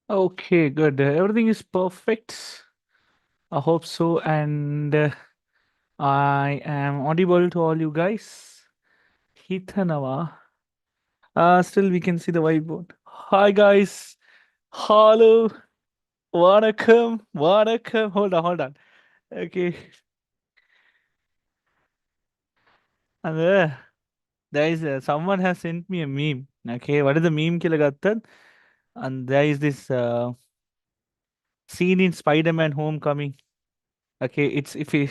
Okay, good. Everything is perfect. I hope so. And I am audible to all you guys. Hitanawa. Still, we can see the whiteboard. Hi, guys. Hello. Vanakkam. Vanakkam. Hold on, hold on. Okay. And there is someone has sent me a meme. Okay. What is the meme? Kilagatta? And there is this scene in Spider-Man Homecoming. Okay. It's if he.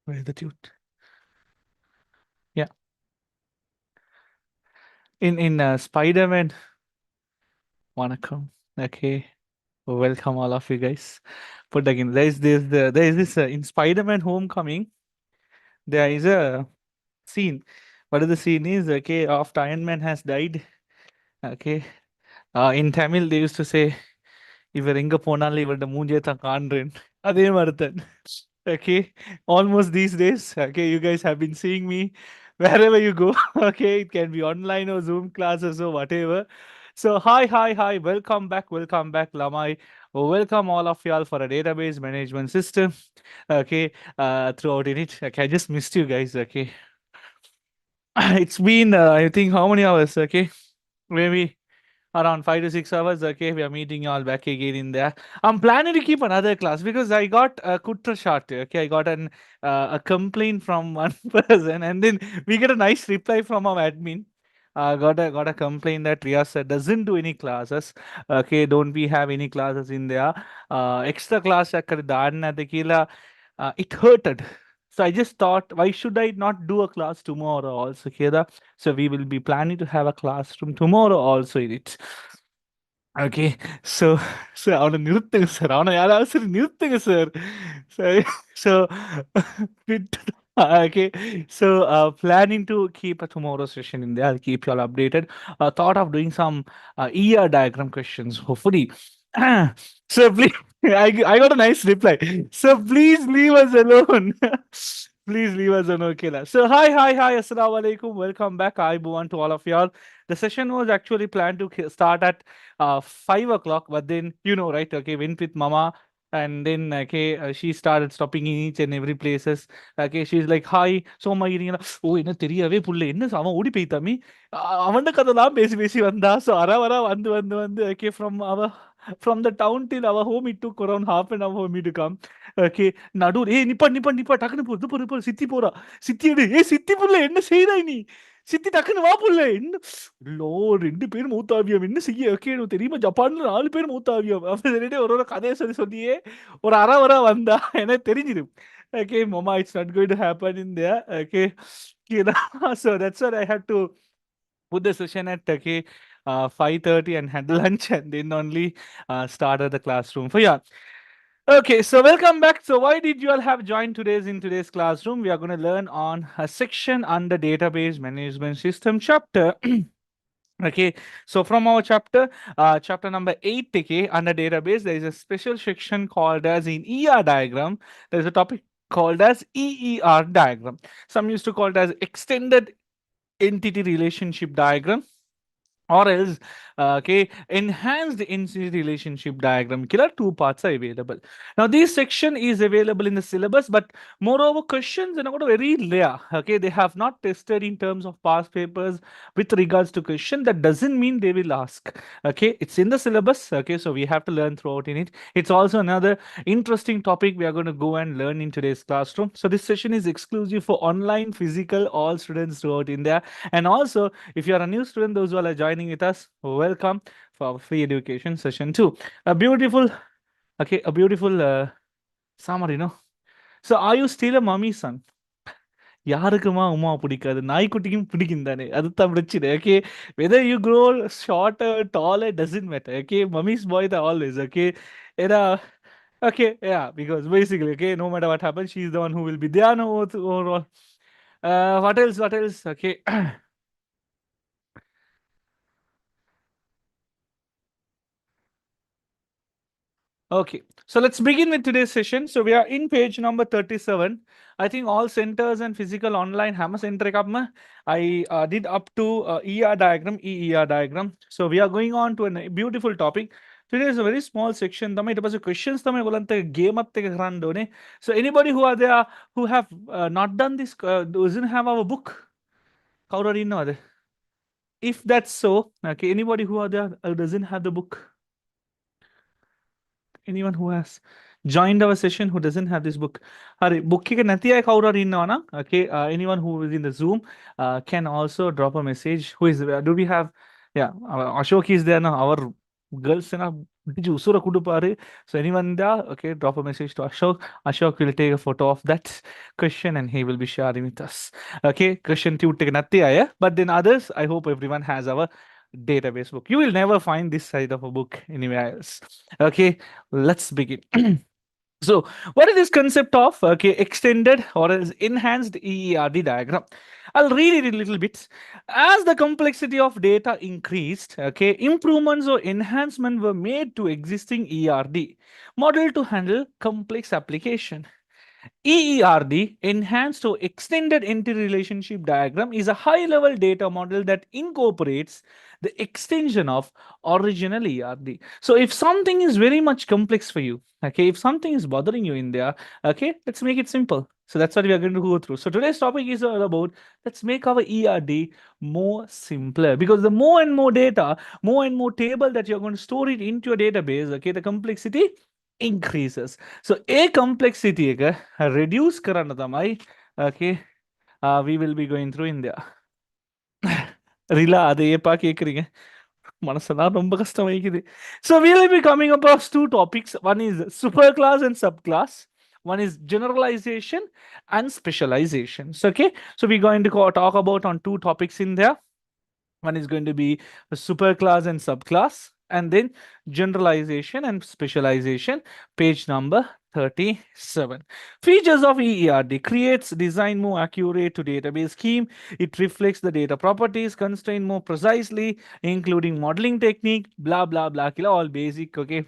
Where is the dude? Yeah. In Spider-Man. Vanakkam. Okay. Welcome all of you guys. Put again. There is this in Spider-Man Homecoming. There is a scene. What is the scene is okay after Iron Man has died. Okay. In Tamil they used to say இவர் எங்க போனாலும் இவரோட மூஞ்சியை தான் காண்றேன். அதே மாதிரி தான். Okay. Almost these days. Okay. You guys have been seeing me wherever you go. Okay. It can be online or Zoom classes or whatever. So, hi. Welcome back. Welcome back, Lamai. Welcome all of y'all for a database management system. Okay. Throughout in it. Okay. I just missed you guys. Okay. It's been, I think, how many hours? Okay. Maybe around 5 to 6 hours. Okay, we are meeting you all back again in there. I'm planning to keep another class because I got a kutra shot. Okay, I got a complaint from one person, and then we get a nice reply from our admin. Got a complaint that Riyas sir doesn't do any classes. Okay, don't we have any classes in there? Extra class it hurted. So I just thought, why should I not do a class tomorrow also, Keda? So we will be planning to have a classroom tomorrow also in it. Okay. So அவன நிறுத்துங்க sir. அவன யாராவது சரி நிறுத்துங்க sir. சரி. So விட்டுட்டோம். Okay. So planning to keep a tomorrow session in there. I'll keep you all updated. Thought of doing some ER diagram questions, hopefully. So please, I got a nice reply. So please leave us alone. Please leave us alone, Kela. So hi. Assalamu alaikum. Welcome back. I want to all of y'all. The session was actually planned to start at 5 o'clock, but then right? Okay, went with Mama, and then okay, she started stopping in each and every places. Okay, she's like, "Hi, so my eating." Oh, என்ன தெரியவே புள்ள என்ன அவன் ஓடி போய்த்தாமி அவன்ட கதைலாம் பேசி பேசி வந்தா ஸோ வர வந்து okay from the town till our home it took around half an hour for me to come. Okay, நடு ஏய் நிப்பா டக்குனு போ இது போ சித்தி போறா சித்தி எடு ஏய் சித்தி புள்ள என்ன செய்றாய் நீ சித்தி டக்குன்னு வா புள்ள என்ன லோ 2 பேர் மூத்தாவியம் என்ன செய்ய ஓகே எனக்கு தெரியுமா ஜப்பான்ல 4 பேர் மூத்தாவியம் அப்படி சொல்லிட்டு ஒரு கதையை சொல்லியே ஒரு அரை வந்தா எனக்கு தெரிஞ்சிடும். Okay, mama, it's not going to happen in there. Okay, so that's what I had to put the session at 5:30 and had lunch and then only started the classroom. So yeah. Okay, so welcome back. So why did you all have joined in today's classroom? We are going to learn on a section under database management system chapter. Okay, so from our chapter number 8, okay, under database, there is a special section called as in ER diagram. There's a topic called as EER diagram. Some used to call it as extended entity relationship diagram, or else okay, enhanced entity relationship diagram. There are two parts are available. Now this section is available in the syllabus, but moreover questions are not very rare. Okay, they have not tested in terms of past papers with regards to question. That doesn't mean they will ask. Okay, it's in the syllabus. Okay, so we have to learn throughout in it. It's also another interesting topic we are going to go and learn in today's classroom. So this session is exclusive for online physical all students throughout India. And also if you are a new student, those who are joining with us, welcome for our free education session 2. A beautiful, okay, a beautiful summary, So are you still a mummy son? யாருக்குமா Uma பிடிக்காது நாய்க்குட்டிக்கும் பிடிக்கும் தானே அதுதான் பிரச்சனை okay whether you grow shorter taller doesn't matter okay mummy's boy the always okay and okay yeah because basically okay no matter what happens she's the one who will be there no overall. What else okay. Okay, so let's begin with today's session. So we are in page number 37. I think all centers and physical online hammer center kapma. I did up to ER diagram, EER diagram. So we are going on to a beautiful topic. Today is a very small section. Tama ito pa sa questions tama bolante game at teka randone. So anybody who are there who have not done this doesn't have our book. Kaura rin no ade. If that's so, okay, anybody who are there doesn't have the book. Anyone who has joined our session who doesn't have this book, Hari, book ki nati hai kaura rin na. Okay, anyone who is in the Zoom can also drop a message. Who is do we have? Yeah, Ashok is there now. Our girls na usura kudu pare. So anyone there? Okay, drop a message to Ashok. Ashok will take a photo of that question and he will be sharing with us. Okay, question tu take nati hai, but then others. I hope everyone has our database book. You will never find this side of a book anywhere else. Okay, let's begin. So, what is this concept of extended or else enhanced EERD diagram? I'll read it a little bit. As the complexity of data increased, improvements or enhancement were made to existing ERD model to handle complex application. EERD, Enhanced or Extended Entity Relationship Diagram, is a high level data model that incorporates the extension of original ERD. So, if something is very much complex for you, if something is bothering you in there, let's make it simple. So, that's what we are going to go through. So, today's topic is all about let's make our ERD more simpler because the more and more data, more and more table that you're going to store it into your database, the complexity increases. So a complexity reduce karana tamai. Okay, we will be going through in there. Rila ade pa கேக்குறீங்க மனசெல்லாம் ரொம்ப கஷ்டமாயிக்குது. So we will be coming across two topics. One is superclass and subclass. One is generalization and specializations. Okay, so we're going to talk about on two topics in there. One is going to be a superclass and subclass, and then generalization and specialization, page number 37. Features of EERD creates design more accurate to database scheme. It reflects the data properties, constraint more precisely, including modeling technique, blah, blah, blah, all basic, okay.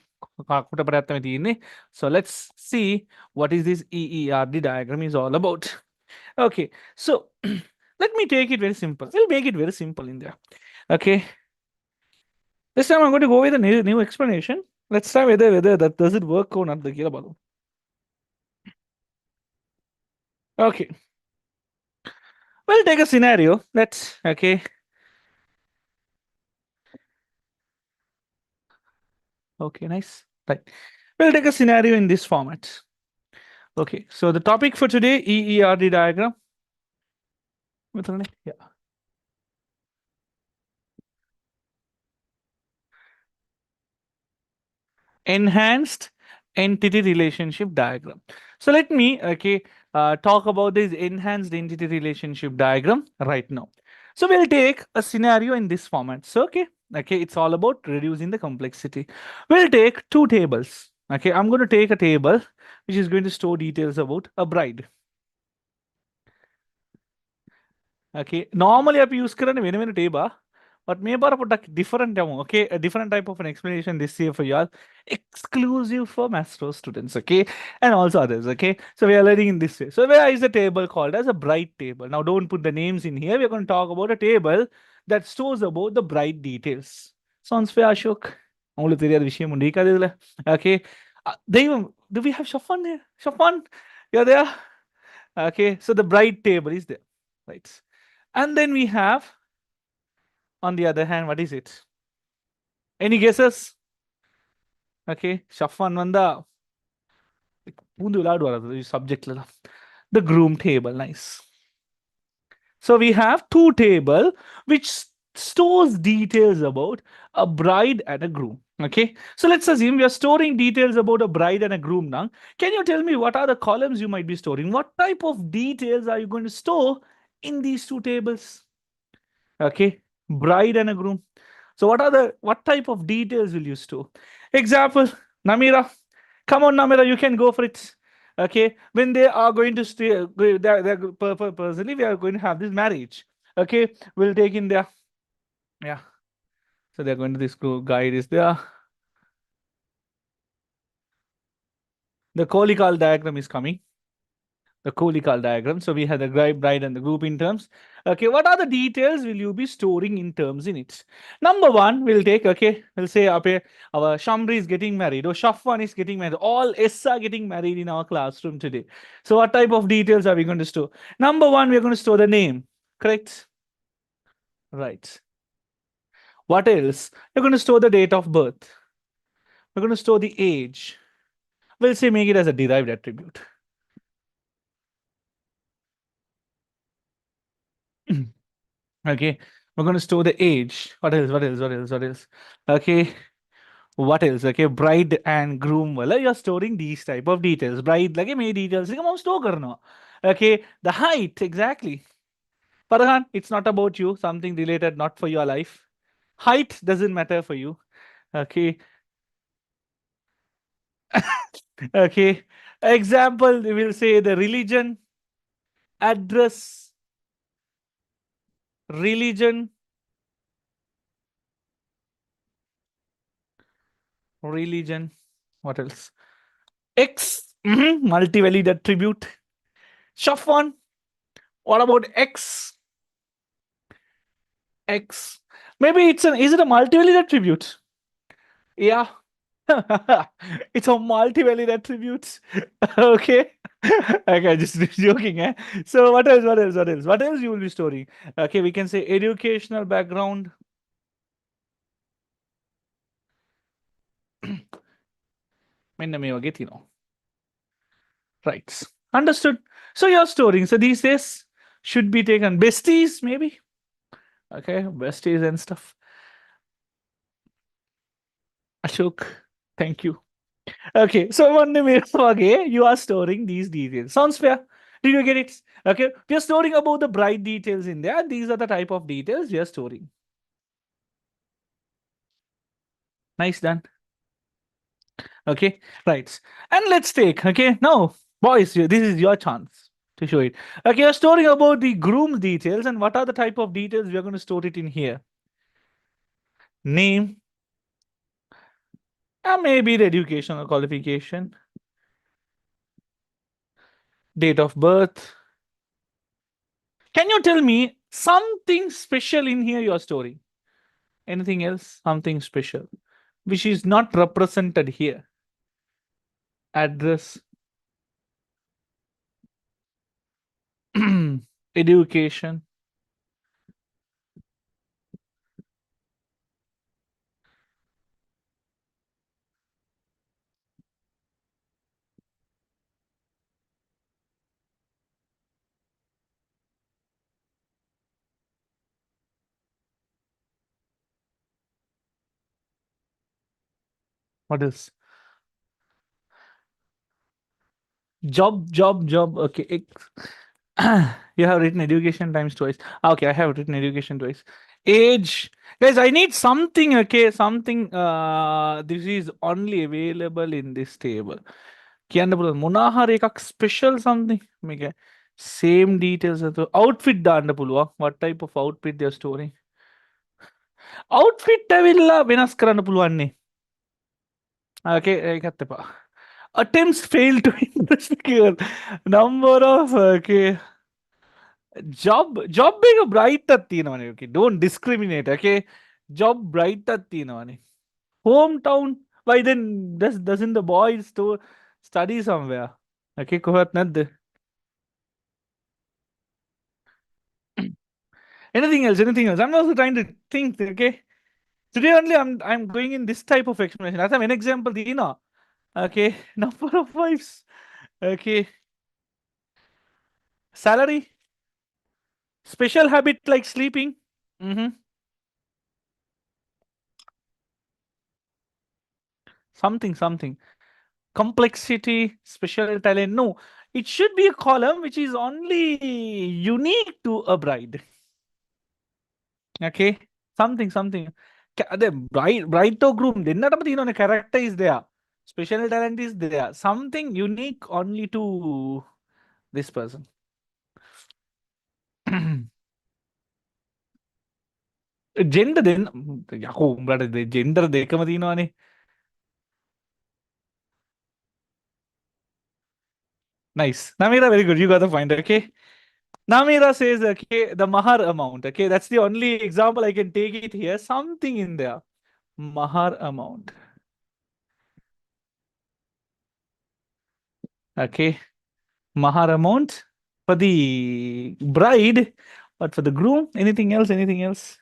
So let's see what is this EERD diagram is all about. Okay, so let me take it very simple. We'll make it very simple in there. Okay. This time I'm going to go with a new explanation. Let's try whether that does it work or not. The kila. Okay. We'll take a scenario. Let's okay. Okay, nice. Right. We'll take a scenario in this format. Okay. So the topic for today, EERD diagram. Yeah. Enhanced entity relationship diagram. So let me talk about this enhanced entity relationship diagram right now. So we'll take a scenario in this format. So it's all about reducing the complexity. We'll take two tables. Okay, I'm going to take a table which is going to store details about a bride. Okay, normally I use current when table. But maybe put a different demo, okay? A different type of an explanation this year for y'all. Exclusive for Maestro students, okay? And also others, okay? So we are learning in this way. So where is the table called as a bright table? Now don't put the names in here. We're going to talk about a table that stores about the bright details. Sounds fair, Ashok? உங்களுக்கு தெரியாத விஷயம் உண்டு இருக்காது இதுல. Okay. தெய்வம், do we have Shafan here? Shafan? You're there? Okay. So the bright table is there. Right. And then we have on the other hand, what is it? Any guesses? Okay, Shafan Vanda. Subject. The groom table. Nice. So we have two table which stores details about a bride and a groom. Okay, so let's assume we are storing details about a bride and a groom now. Can you tell me what are the columns you might be storing? What type of details are you going to store in these two tables? Okay, bride and a groom. So what type of details will you store? Example, Namira. Come on, Namira, you can go for it. Okay, when they are going to stay, they're personally, we are going to have this marriage. Okay, we'll take in there. Yeah. So they're going to this guide is there. The colical diagram is coming. The colical diagram. So we have the bride and the group in terms. Okay, what are the details will you be storing in terms in it? Number one, we'll take, okay, we'll say okay, our Shamri is getting married or Shafwan is getting married. All S are getting married in our classroom today. So what type of details are we going to store? Number one, we're going to store the name, correct? Right. What else? We're going to store the date of birth. We're going to store the age. We'll say make it as a derived attribute. Okay, we're going to store the age. What else? What else? What else? What else? Okay, what else? Okay, bride and groom. Well, you're storing these type of details. Bride, like me details. Come on, store karna. Okay, the height exactly. Farhan, it's not about you. Something related, not for your life. Height doesn't matter for you. Okay, okay. Example, we will say the religion, address, religion, religion. What else? X, multi-valued attribute. Shafwan, what about X? X. Maybe is it a multi-valued attribute? Yeah. It's a multi-valued attribute. Okay. Okay, just joking, eh? So what else? What else? What else? What else you will be storing? Okay, we can say educational background. Right. Understood. So you're storing. So these days should be taken besties, maybe. Okay, besties and stuff. Ashok, thank you. Okay, so one minute again, you are storing these details. Sounds fair. Did you get it? Okay, we are storing about the bright details in there. These are the type of details we are storing. Nice done. Okay, right. And let's take, okay, now, boys, this is your chance to show it. Okay, you're storing about the groom details, and what are the type of details we are going to store it in here? Name, and maybe the educational qualification, date of birth. Can you tell me something special in here you're storing? Anything else? Something special, which is not represented here. Address, education. What else? Job. Okay. You have written education times twice. Okay, I have written education twice. Age. Guys, I need something, okay, something this is only available in this table. Munahar ekak special something. Okay. Same details. Outfit ದಾಂಡ ಪುಲ್ವಾ. What type of outfit they are storing? Outfit ಅವಿಲ್ಲ වෙනස් කරන්න පුළුවන් නේ. Okay, ඒකත් එපා. Attempts failed to investigate. Number of okay. Job being a bright තියෙනවනේ. Okay, don't discriminate. Okay, job bright තියෙනවනේ. Hometown. Why then doesn't the boy study somewhere? Okay, කොහොත් නැද්ද? Anything else? Anything else? I'm also trying to think. Okay, today only I'm going in this type of explanation. As an example, okay, number of wives. Okay, salary, special habit like sleeping. Something. Complexity, special talent. No, it should be a column which is only unique to a bride. Okay, something. The bride to groom. The character is there. Special talent is there. Something unique only to this person. Gender then. Yako, brother, the gender dekama dino ani. Nice. Namira, very good. You got the point. Okay. Namira says, okay, the mahar amount. Okay, that's the only example I can take it here. Something in there. Mahar amount. Okay. Mahar amount for the bride, but for the groom, anything else? Anything else?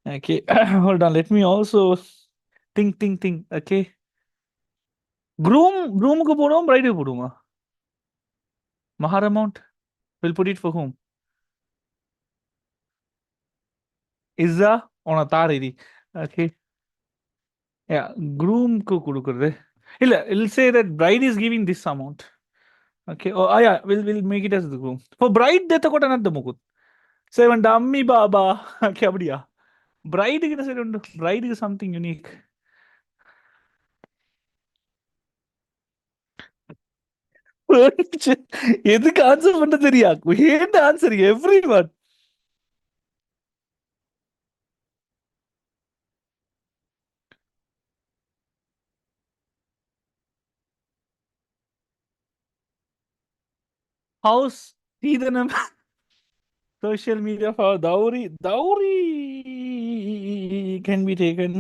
Okay. Hold on. Let me also think. Okay. Groom ko podum, bride ko poduma. Mahar amount. We'll put it for whom? Izza on a taridi. Okay. Yeah. Groom ko kudukurde. It'll say that bride is giving this amount. Okay. Oh, yeah. We'll make it as the groom. For bride, deta kota not the mukut. Seven dummy baba. Okay, abdiya. Bride is bride is something unique. எதுக்கு answer பண்ண தெரியா ஏன் answer every one house Seethanam social media for dowry can be taken.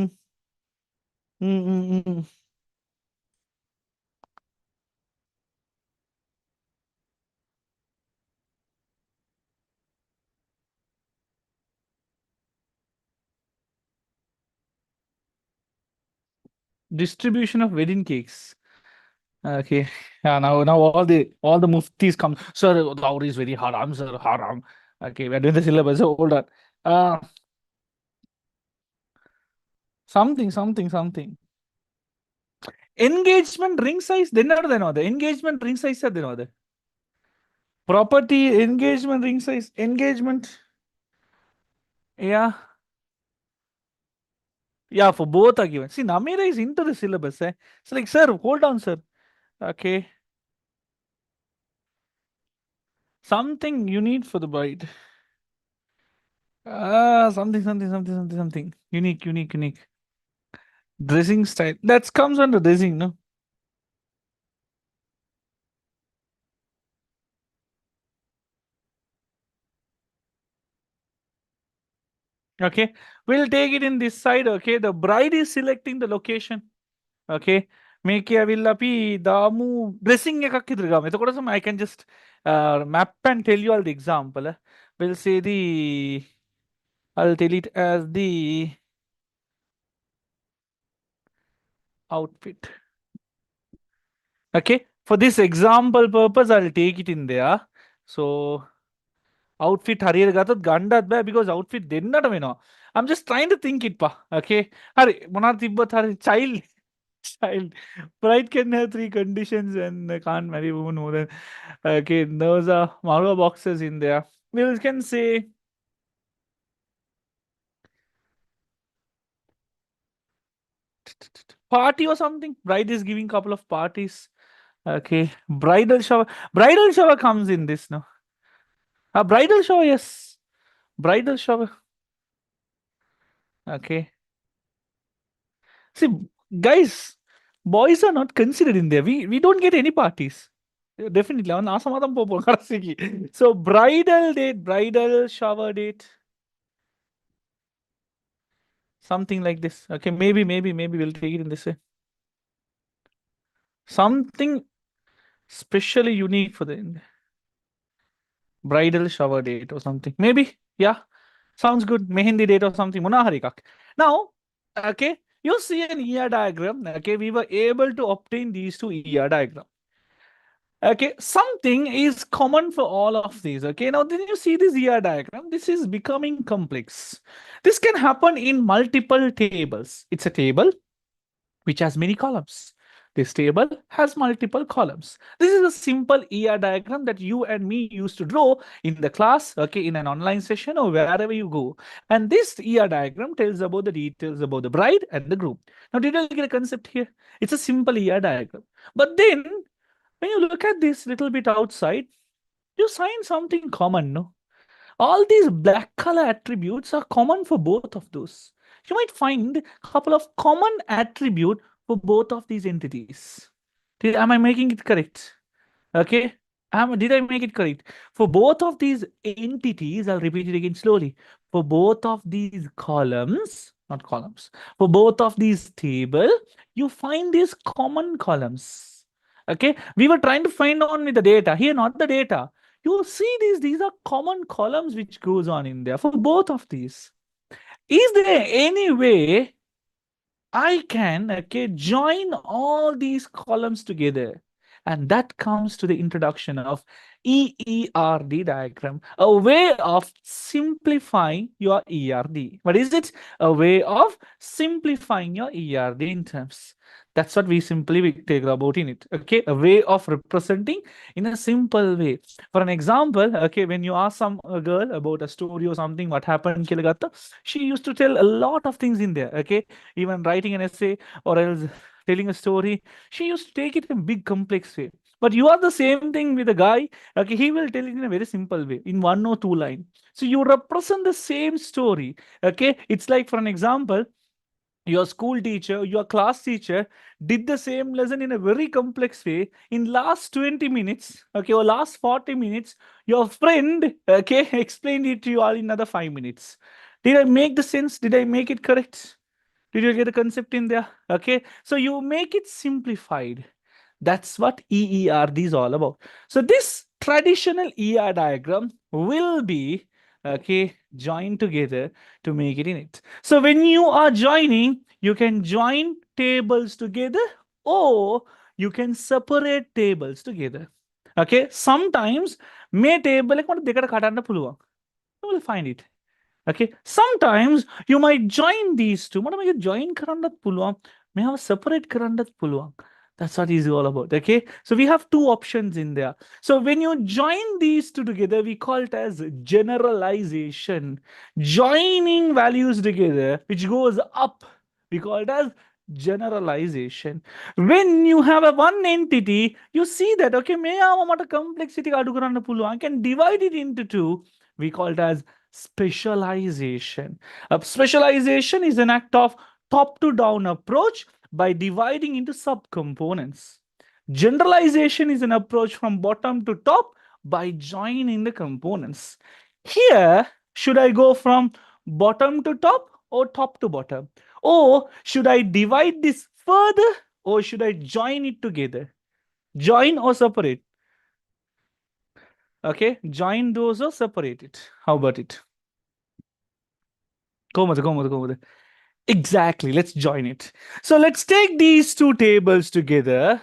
Mm. Distribution of wedding cakes. Okay. Yeah, now all the muftis come. Sir, dowry is very haram, sir. Haram. Okay, we're doing the syllabus. So hold on. Uh something. Engagement ring size. Then the engagement ring size the property engagement ring size. Engagement. Yeah. Yeah, for both are given. See, Namira is into the syllabus. Eh? It's like, sir, hold on, sir. Okay. Something you need for the bride. Something. Unique. Dressing style. That comes under dressing, no? Okay. We'll take it in this side. Okay. The bride is selecting the location. Okay. Make a villa p damu dressing I can just map and tell you all the example. We'll say I'll tell it as the outfit. Okay. For this example purpose, I'll take it in there. So outfit hariyagatad gandad ba because outfit dennada meno. I'm just trying to think it pa. Okay. Hari monar tibbat hari child. Bride can have three conditions and can't marry woman more than okay. Those are marwa boxes in there. We can say party or something. Bride is giving couple of parties. Okay. Bridal shower. Bridal shower comes in this, no? Bridal shower, yes. Bridal shower. Okay. See, guys, boys are not considered in there. We don't get any parties. Definitely. So bridal date, bridal shower date. Something like this. Okay, maybe we'll take it in this way. Something specially unique for the bridal shower date or something. Maybe. Yeah. Sounds good. Mehendi date or something. Munaharikak. Now, okay, you see an ER diagram. Okay, we were able to obtain these two ER diagrams. Okay, something is common for all of these. Okay, now then you see this ER diagram. This is becoming complex. This can happen in multiple tables. It's a table which has many columns. This table has multiple columns. This is a simple ER diagram that you and me used to draw in the class, okay, in an online session or wherever you go. And this ER diagram tells about the details about the bride and the groom. Now, did you get a concept here? It's a simple ER diagram. But then, when you look at this little bit outside, you find something common, no? All these black color attributes are common for both of those. You might find a couple of common attribute for both of these entities. Am I making it correct? Okay. Did I make it correct? For both of these entities, I'll repeat it again slowly. For both of these columns, not columns, for both of these table, you find these common columns. Okay, we were trying to find only the data here, not the data. You see these are common columns which goes on in there for both of these. Is there any way I can, okay, join all these columns together? And that comes to the introduction of EERD diagram, a way of simplifying your ERD. What is it? A way of simplifying your ERD in terms. That's what we simply take about in it. Okay, a way of representing in a simple way. For an example, okay, when you ask some girl about a story or something, what happened in Kilagatta, she used to tell a lot of things in there. Okay, even writing an essay or else telling a story, she used to take it in a big complex way. But you are the same thing with a guy. Okay, he will tell it in a very simple way, in one or two line. So you represent the same story. Okay, it's like, for an example, your school teacher, your class teacher did the same lesson in a very complex way in last 20 minutes, okay, or last 40 minutes. Your friend, okay, explained it to you all in another 5 minutes. Did I make the sense? Did I make it correct? Did you get the concept in there? Okay, so you make it simplified. That's what EERD is all about. So this traditional ER diagram will be, okay, joined together to make it in it. So when you are joining, you can join tables together or you can separate tables together. Okay, sometimes may table like what they got a you will find it. Okay, sometimes you might join these two. What am I join karandat pulwang? May have separate karandat pulwang. That's what is all about. Okay, so we have two options in there. So when you join these two together, we call it as generalization. Joining values together, which goes up, we call it as generalization. When you have a one entity, you see that okay, may have a complexity I can divide it into two. We call it as specialization. A specialization is an act of top to down approach by dividing into subcomponents. Generalization is an approach from bottom to top by joining the components. Here, should I go from bottom to top or top to bottom? Or should I divide this further or should I join it together? Join or separate? Okay, join those or separate it. How about it? Go. Exactly. Let's join it. So let's take these two tables together.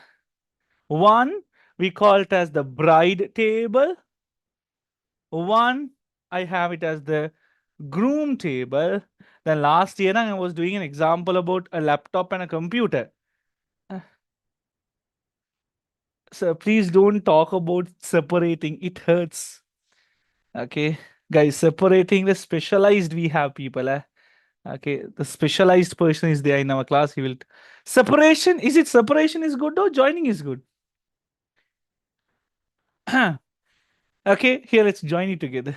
One, we call it as the bride table. One, I have it as the groom table. Then last year, I was doing an example about a laptop and a computer. Uh, So please don't talk about separating. It hurts. Okay. Guys, separating the specialized we have people. Okay, the specialized person is there in our class. He will separation. Is it separation is good or joining is good? Okay, here let's join it together.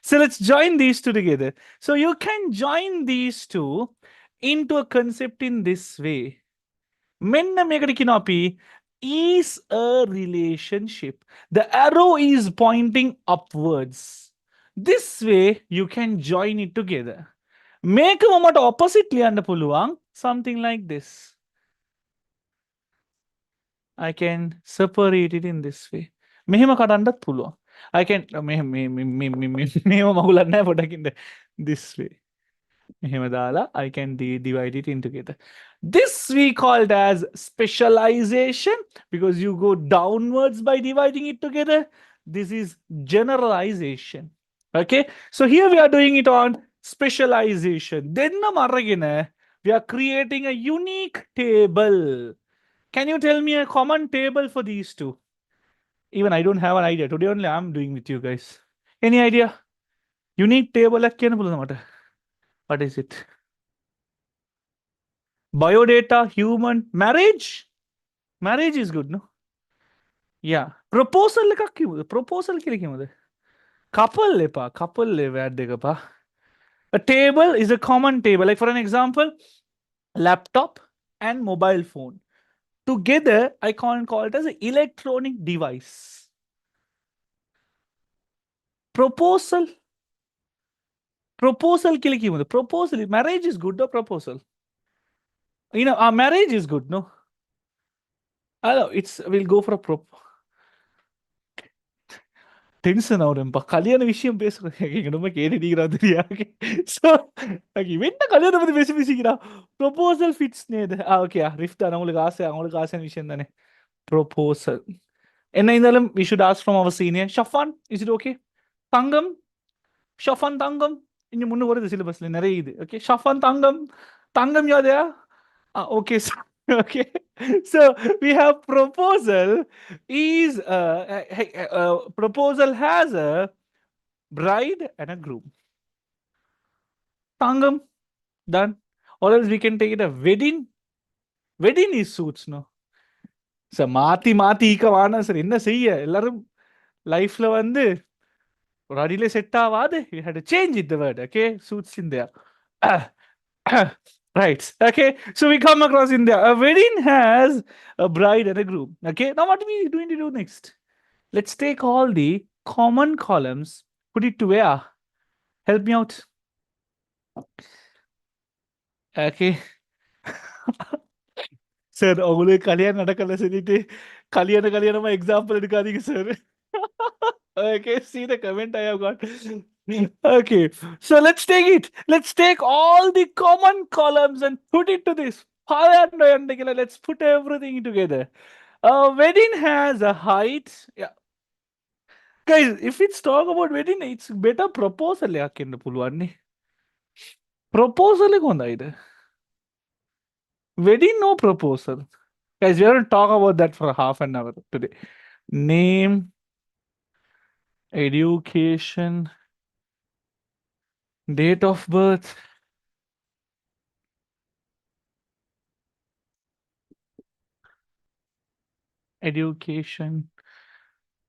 So let's join these two together. So you can join these two into a concept in this way. Menna megadikinopy is a relationship. The arrow is pointing upwards. This way you can join it together. Make a moment oppositely under puluang, something like this. I can separate it in this way. මෙහෙම කඩන්නත් පුළුවන්. I can මෙහෙම මගුලක් නැහැ පොඩක් ඉන්න. This way. මෙහෙම දාලා I can divide it in together. This we called as specialization because you go downwards by dividing it together. This is generalization. Okay, so here we are doing it on specialization. Then we are creating a unique table. Can you tell me a common table for these two? Even I don't have an idea. Today only I'm doing with you guys. Any idea? Unique table what is it? Biodata, human, marriage? Marriage is good, no? Yeah. Proposal proposal couple A table is a common table. Like for an example, laptop and mobile phone. Together, I can call it as an electronic device. proposal. Proposal ke liye ki hota? Proposal. Marriage is good or proposal? Our marriage is good, no? We'll go for a tension ஆகுறேன்ப்பா கல்யாண விஷயம் பேசுறேன் எங்க நம்ம கேட்டுட்டீங்களா தெரியா so என்ன கல்யாணம் பத்தி பேசிக்கிறா ப்ரொபோசல் ஃபிட்ஸ் நேது ஓகே ரிஃப்ட் தானே அவங்களுக்கு ஆசையான விஷயம் தானே ப்ரொபோசல் என்ன இருந்தாலும் we should ask from our senior Shafan is it okay தங்கம் ஷஃபான் தங்கம் இன்னும் முன்னு வருது சிலபஸ்ல நிறைய இது ஓகே ஷஃபான் தங்கம் தங்கம் யாதையா okay so, okay so we have proposal is proposal has a bride and a groom tangam done or else we can take it a wedding is suits no so மாத்தி ஈக்க வானா சார் என்ன செய்ய எல்லாரும் லைஃப்ல வந்து ஒரு அடியில செட் ஆகாது you had to change it the word okay suits in there right okay so we come across in there a wedding has a bride and a groom okay now what are we going to do next let's take all the common columns put it to where help me out okay sir உங்களுக்கு கல்யாணம் நடக்கல சொல்லிட்டு கல்யாணமா example எடுக்காதீங்க sir okay see the comment I have got okay so let's take it let's take all the common columns and put it to this let's put everything together a wedding has a height yeah guys if it's talk about wedding it's better proposal ಯಾಕೆಂದು ಪುಲ್ವಾನಿ proposal ಗೊಂದ ಇದು wedding no proposal guys we are going to talk about that for half an hour today name education date of birth education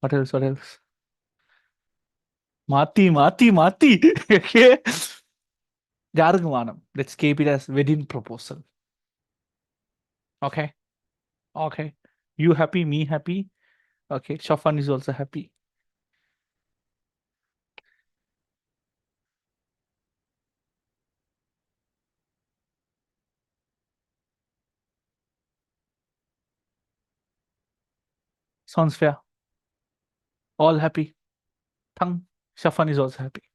what else மாத்தி okay யாருக்கு வானம் let's keep it as wedding proposal okay okay you happy me happy okay Shafan is also happy sounds fair all happy Thang Shafan is also happy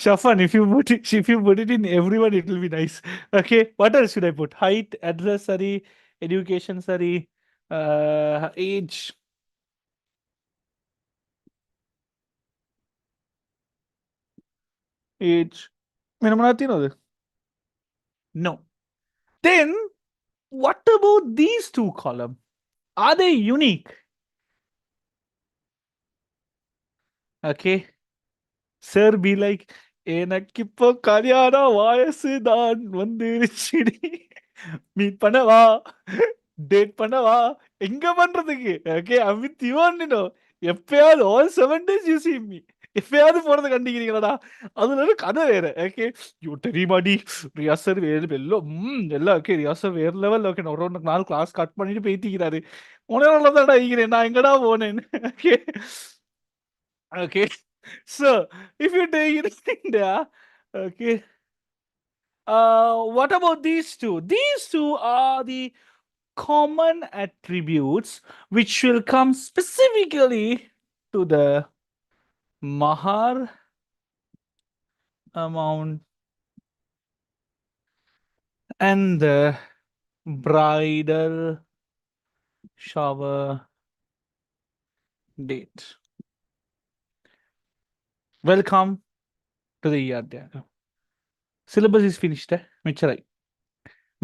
Shafan, if you put it in everyone, it will be nice. Okay, what else should I put? Height, address, sorry, education, sorry, age. Age. No. Then, what about these two columns? Are they unique? Okay. Sir be like, எனக்கிப்போ கல்யாண வயசுதான் வந்துருச்சுடி meet பண்ணவா date பண்ணவா எங்க பண்றதுக்கு okay Amit you எப்பயாவது all 7 days you see me எப்பயாவது போறத கண்டிக்கிறீங்களா அதுல ஒரு கதை வேற ஓகே யூ தெரியுமாடி ரியாஸ் சார் வேற எல்லாம் ஓகே ரியாஸ் சார் வேற லெவல் ஓகே ஒரு நாள் கிளாஸ் கட் பண்ணிட்டு பேத்திக்கிறாரு உனே நல்லதாடா ஈகிறேன் நான் எங்கடா போனேன் okay okay so if you take it in there okay what about these two are the common attributes which will come specifically to the mahar amount and the bridal shower date welcome to the EERD diagram syllabus is finished micharai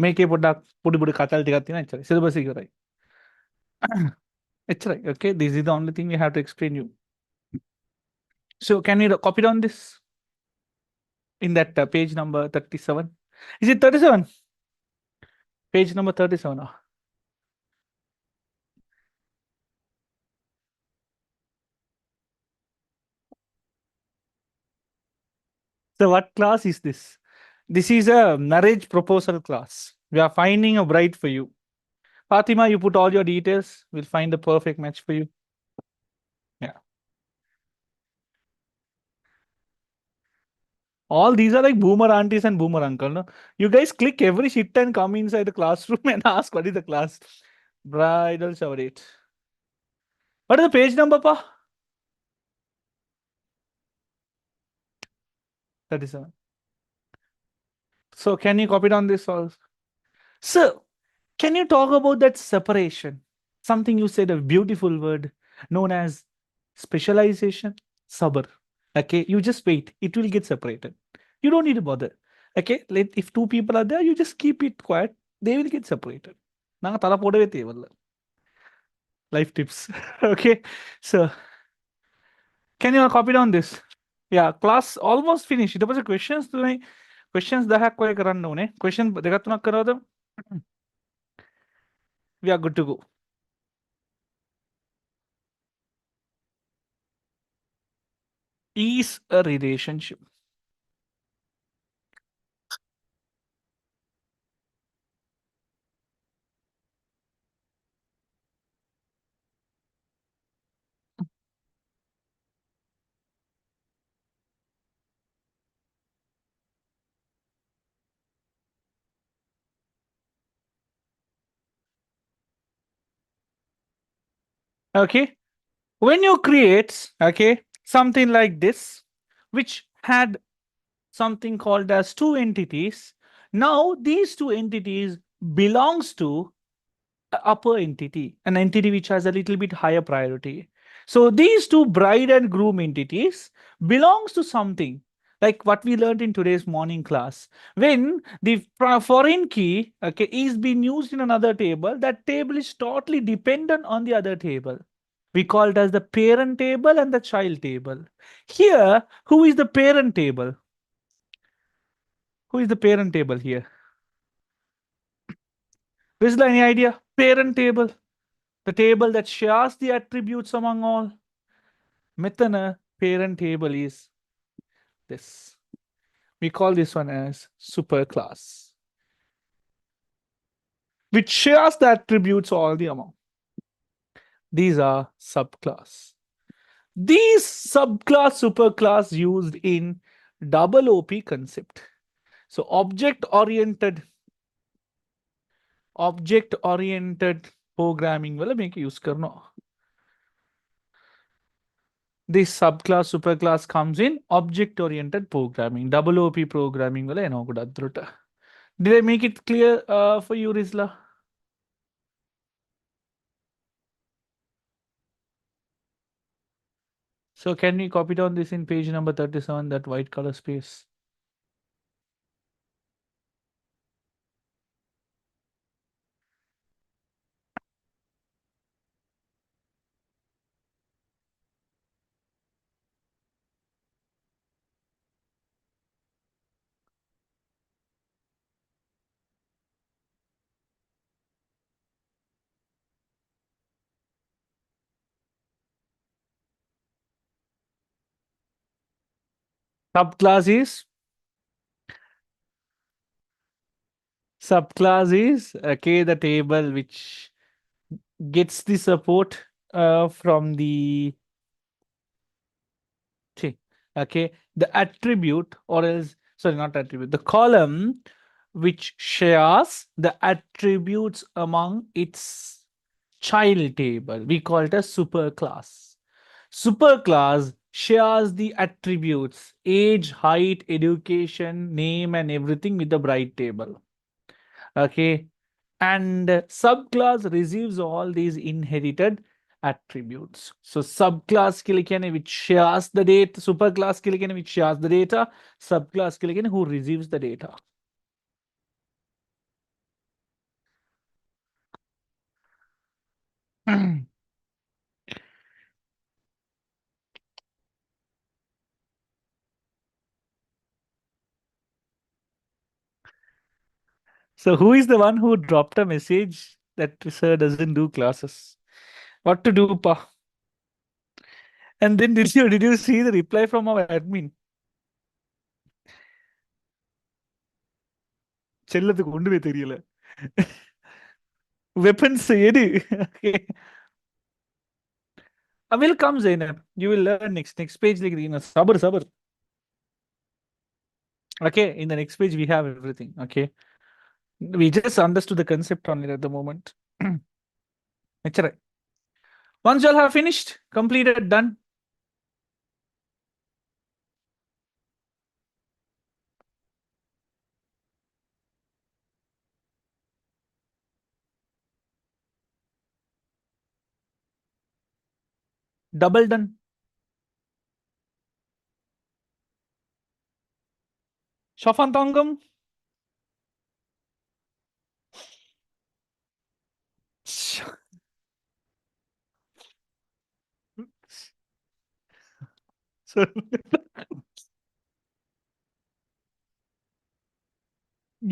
make a put katal tigatina syllabus is right it's right okay this is the only thing we have to explain you so can you copy down this in that page number 37 is it 37 page number 37 so what class is this this is a marriage proposal class we are finding a bride for you Fatima you put all your details we'll find the perfect match for you All these are like boomer aunties and boomer uncle. No? You guys click every shit and come inside the classroom and ask what is the class. Bridal shower date. What is the page number, pa? 37. So can you copy down this also? So can you talk about that separation? Something you said, a beautiful word known as specialization, sabr. Okay, you just wait, it will get separated. You don't need to bother. Okay, if two people are there, you just keep it quiet, they will get separated. நாங்க தலை போடவே தேவையில்ல. Life tips. Okay, so can you copy down this? Yeah, class almost finished. It was a questions to me. Questions that have quite run down. Question देखा तो ना करा तो we are good to go. Is a relationship. Okay, when you create something like this, which had something called as two entities, now these two entities belongs to upper entity, an entity which has a little bit higher priority. So these two bride and groom entities belongs to something like what we learned in today's morning class. When the foreign key is being used in another table, that table is totally dependent on the other table. We call it as the parent table and the child table. Here, who is the parent table? Who is the parent table here? Rizla, any idea? Parent table. The table that shares the attributes among all. Methana parent table is this. We call this one as superclass, which shares the attributes all the among. These are subclass. These subclass, superclass used in double OP concept. So object oriented programming wala make use karno. This subclass, superclass comes in object-oriented programming. Double OP programming wala eno kuda adruta. Did I make it clear for you, Rizla? So can we copy down this in page number 37, that white color space? Subclass is okay, the table which gets the support from the okay, the attribute, or else sorry, not attribute, the column which shares the attributes among its child table. We call it a superclass. Superclass shares the attributes age, height, education, name, and everything with the bride table. Okay, and subclass receives all these inherited attributes. So subclass के which shares the data, superclass के which shares the data, subclass के who receives the data. So who is the one who dropped a message that sir doesn't do classes? What to do, pa? And then did you see the reply from our admin? செல்லத்துக்கு ஒண்ணுமே தெரியல. Weapons எடு. Okay. I will come, Zainab. You will learn next page. Like, sabar, sabar. Okay, in the next page we have everything. Okay, we just understood the concept only at the moment. Actually, once you all have finished, completed, done. Double done. Shafantangam.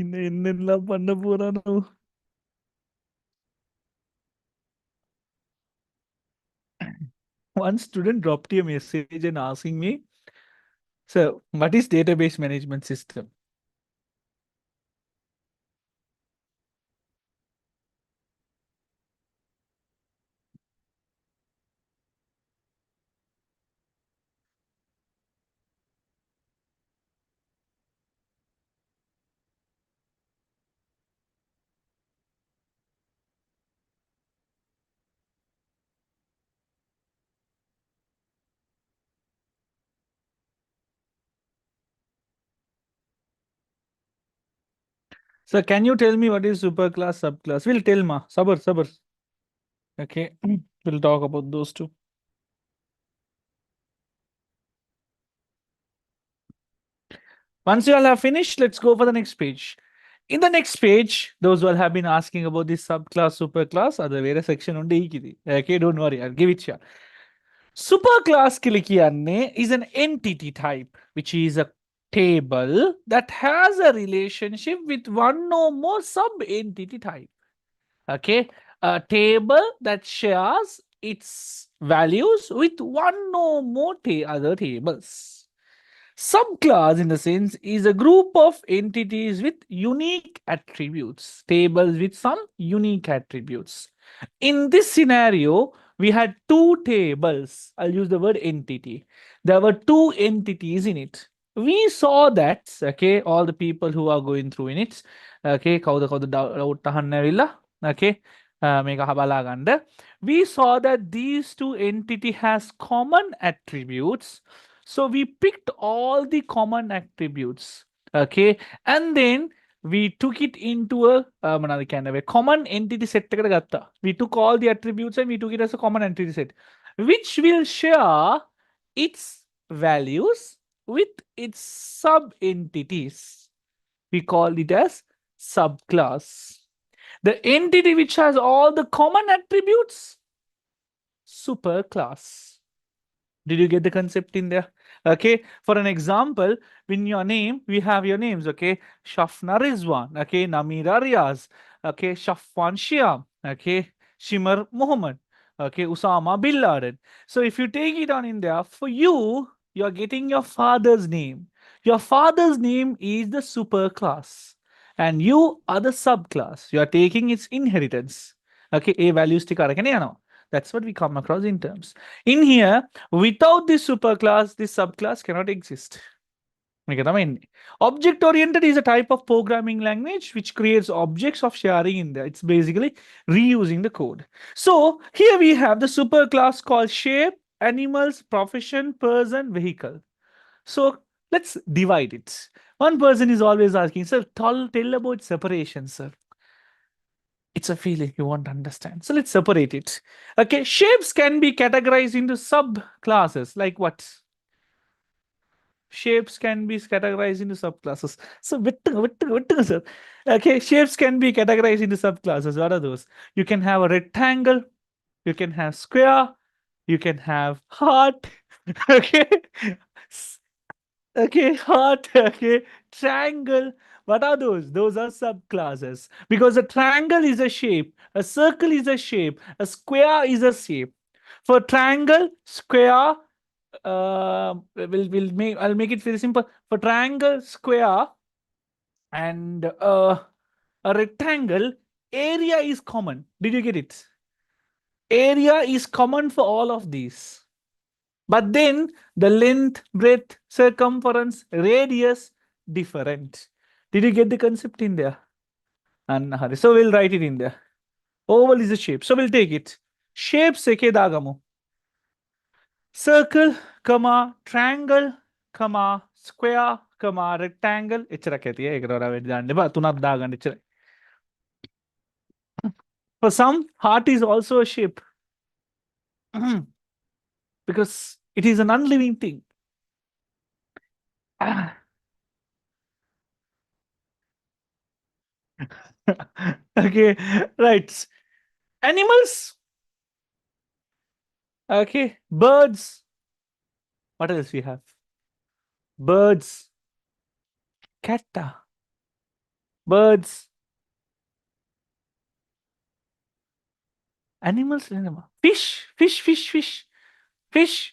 இன்னும் என்னெல்லாம் பண்ண போறானோ. One student dropped a message and asking me, so what is database management system? So can you tell me what is superclass, subclass? We'll tell ma. Sabar, sabar. Okay, we'll talk about those two. Once you all have finished, let's go for the next page. In the next page, those who all have been asking about this subclass, superclass, other various section on the okay, don't worry, I'll give it to you. Superclass Kilikianne is an entity type, which is a table that has a relationship with one or more sub-entity type. Okay, a table that shares its values with one or more other tables. Subclass, in the sense, is a group of entities with unique attributes, tables with some unique attributes. In this scenario, we had two tables. I'll use the word entity. There were two entities in it. We saw that, okay, all the people who are going through in it, okay, okay, we saw that these two entity has common attributes, so we picked all the common attributes, okay, and then we took it into a common entity set. We took all the attributes and we took it as a common entity set, which will share its values with its sub entities. We call it as subclass. The entity which has all the common attributes, superclass. Did you get the concept in there? Okay. For an example, in your name, we have your names. Okay. Shafna Rizwan. Okay. Namira Riyaz. Okay. Shafwan Shyam. Okay. Shimar Muhammad. Okay. Usama Bin Laden. So if you take it on in there, for you, you're getting your father's name. Your father's name is the superclass. And you are the subclass. You are taking its inheritance. Okay. A values tikara. That's what we come across in terms. In here, without this superclass, this subclass cannot exist. Object oriented is a type of programming language which creates objects of sharing in there. It's basically reusing the code. So here we have the superclass called shape, animals, profession, person, vehicle. So let's divide it. One person is always asking, sir, tell about separation, sir. It's a feeling you won't understand. So let's separate it. Okay, shapes can be categorized into subclasses. Like what? Shapes can be categorized into subclasses. So, sir. Okay, shapes can be categorized into subclasses. What are those? You can have a rectangle, you can have square, you can have heart. Okay, okay, heart, okay, triangle. What are those? Those are subclasses. Because a triangle is a shape, a circle is a shape, a square is a shape. For triangle, square, I'll make it very simple. For triangle, square, and a rectangle, area is common. Did you get it? Area is common for all of these. But then the length, breadth, circumference, radius, different. Did you get the concept in there? And so we'll write it in there. Oval is a shape. So we'll take it. Shape seke dagamu. Circle, comma, triangle, comma, square, comma, rectangle. Ichra kehti hai. Ekra vet jande ba tunab dagan ichra. For some, heart is also a shape because it is an unliving thing. Okay, right. Animals. Okay, birds. What else we have? Birds, cat, birds, animals, fish,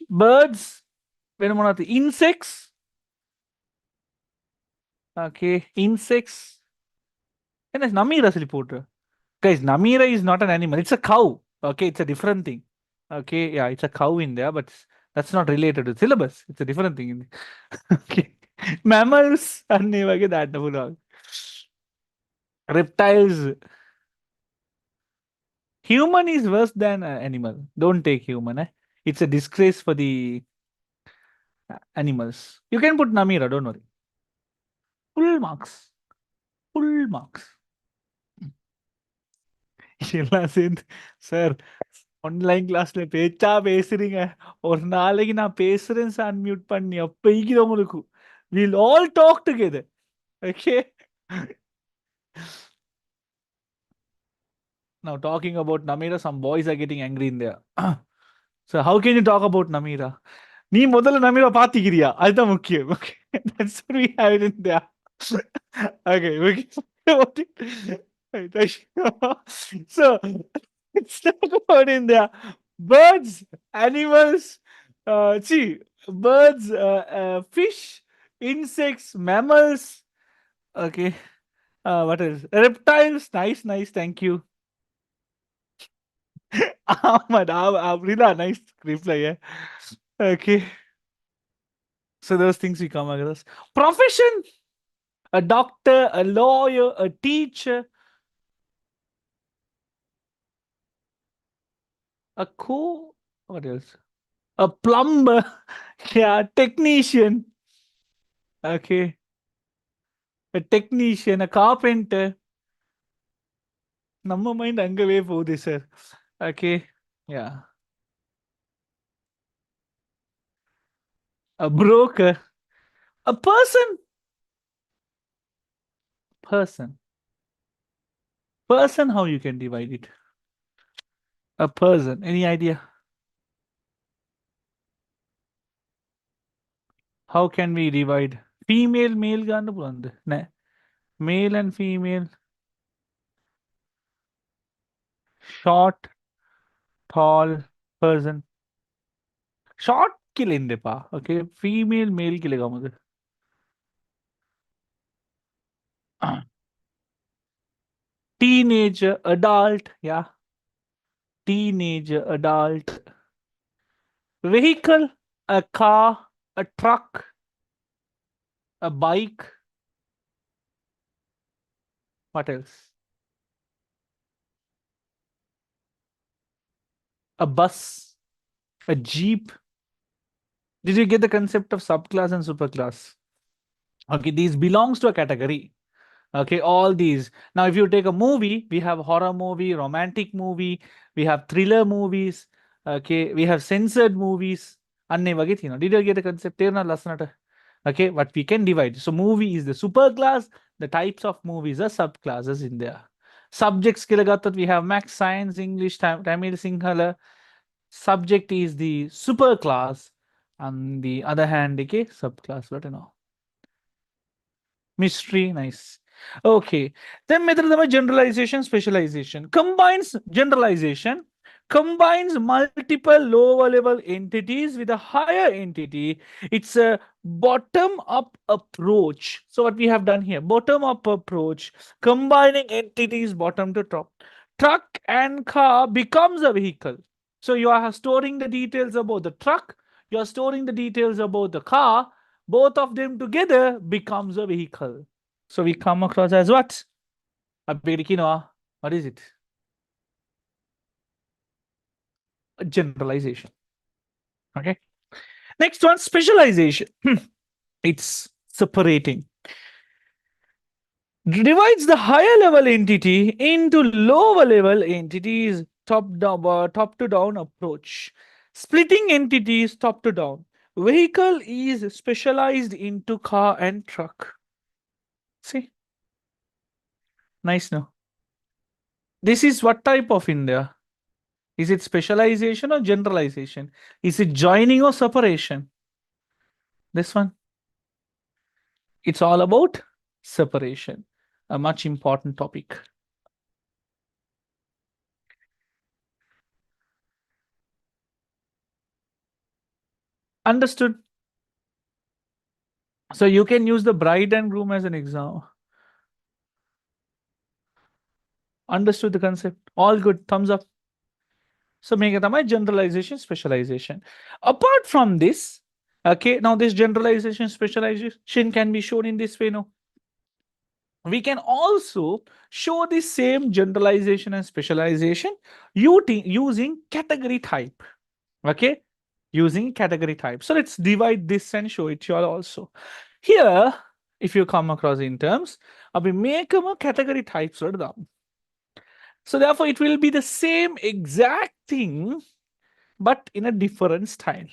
birds, insects. Okay, insects. And there's Namira Siliputra. Guys, Namira is not an animal, it's a cow. Okay, it's a different thing. Okay, yeah, it's a cow in there, but that's not related to syllabus. It's a different thing. Okay. Mammals and that. Reptiles. Human is worse than animal. Don't take human. It's a disgrace for the animals. You can put Namira, don't worry. Full marks. Full marks. எல்லாம் சேர்ந்து sir online கிளாஸ்ல பேச்சா பேசுறீங்க ஒரு நாளைக்கு நான் பேசுறேன் sir unmute பண்ணி அப்பைக்கு உங்களுக்கு will all talk together okay now talking about Namira some boys are getting angry in there so how can you talk about Namira நீ முதல்ல நமீரா பாத்திக்கிறியா அதுதான் முக்கியம் okay that's what we have it in there okay so let's talk about in there birds animals see birds fish insects mammals okay what else reptiles nice thank you Ahmad really nice reply yeah okay so those things we come across profession a doctor a lawyer a teacher a what else a plumber yeah technician okay a technician a carpenter நம்ம mind அங்கவே போகுது sir okay yeah a broker a person how you can divide it a person any idea how can we divide female male ga வந்து male and female short tall person short kilindeppa okay female male kilega mudu teenager adult yeah teenager adult vehicle a car a truck a bike what else a bus a jeep did you get the concept of subclass and superclass okay these belongs to a category okay all these now if you take a movie we have horror movie romantic movie we have thriller movies okay we have censored movies did you get the concept okay what we can divide so movie is the superclass the types of movies are subclasses in there subjects we have max science english tamil sinhala subject is the superclass on the other hand okay subclass what you know mystery nice okay then method of generalization specialization combines multiple lower level entities with a higher entity it's a bottom up approach so what we have done here bottom up approach combining entities bottom to top truck and car becomes a vehicle so you are storing the details about the truck you are storing the details about the car Both of them together becomes a vehicle. So we come across as what? A quinoa. What is it? A generalization. Okay. Next one, specialization. It's separating. Divides the higher level entity into lower level entities, top to down approach. Splitting entities top to down. Vehicle is specialized into car and truck. See, nice no. This is what type of India? Is it specialization or generalization? Is it joining or separation? This one, it's all about separation, a much important topic. Understood. So you can use the bride and groom as an example. Understood the concept. All good. Thumbs up. So make it my generalization, specialization. Apart from this, okay, now this generalization, specialization can be shown in this way. No, we can also show the same generalization and specialization using category type. Okay, using category type. So let's divide this and show it to you all also. Here, if you come across in terms, we make a category types. So therefore, it will be the same exact thing, but in a different style.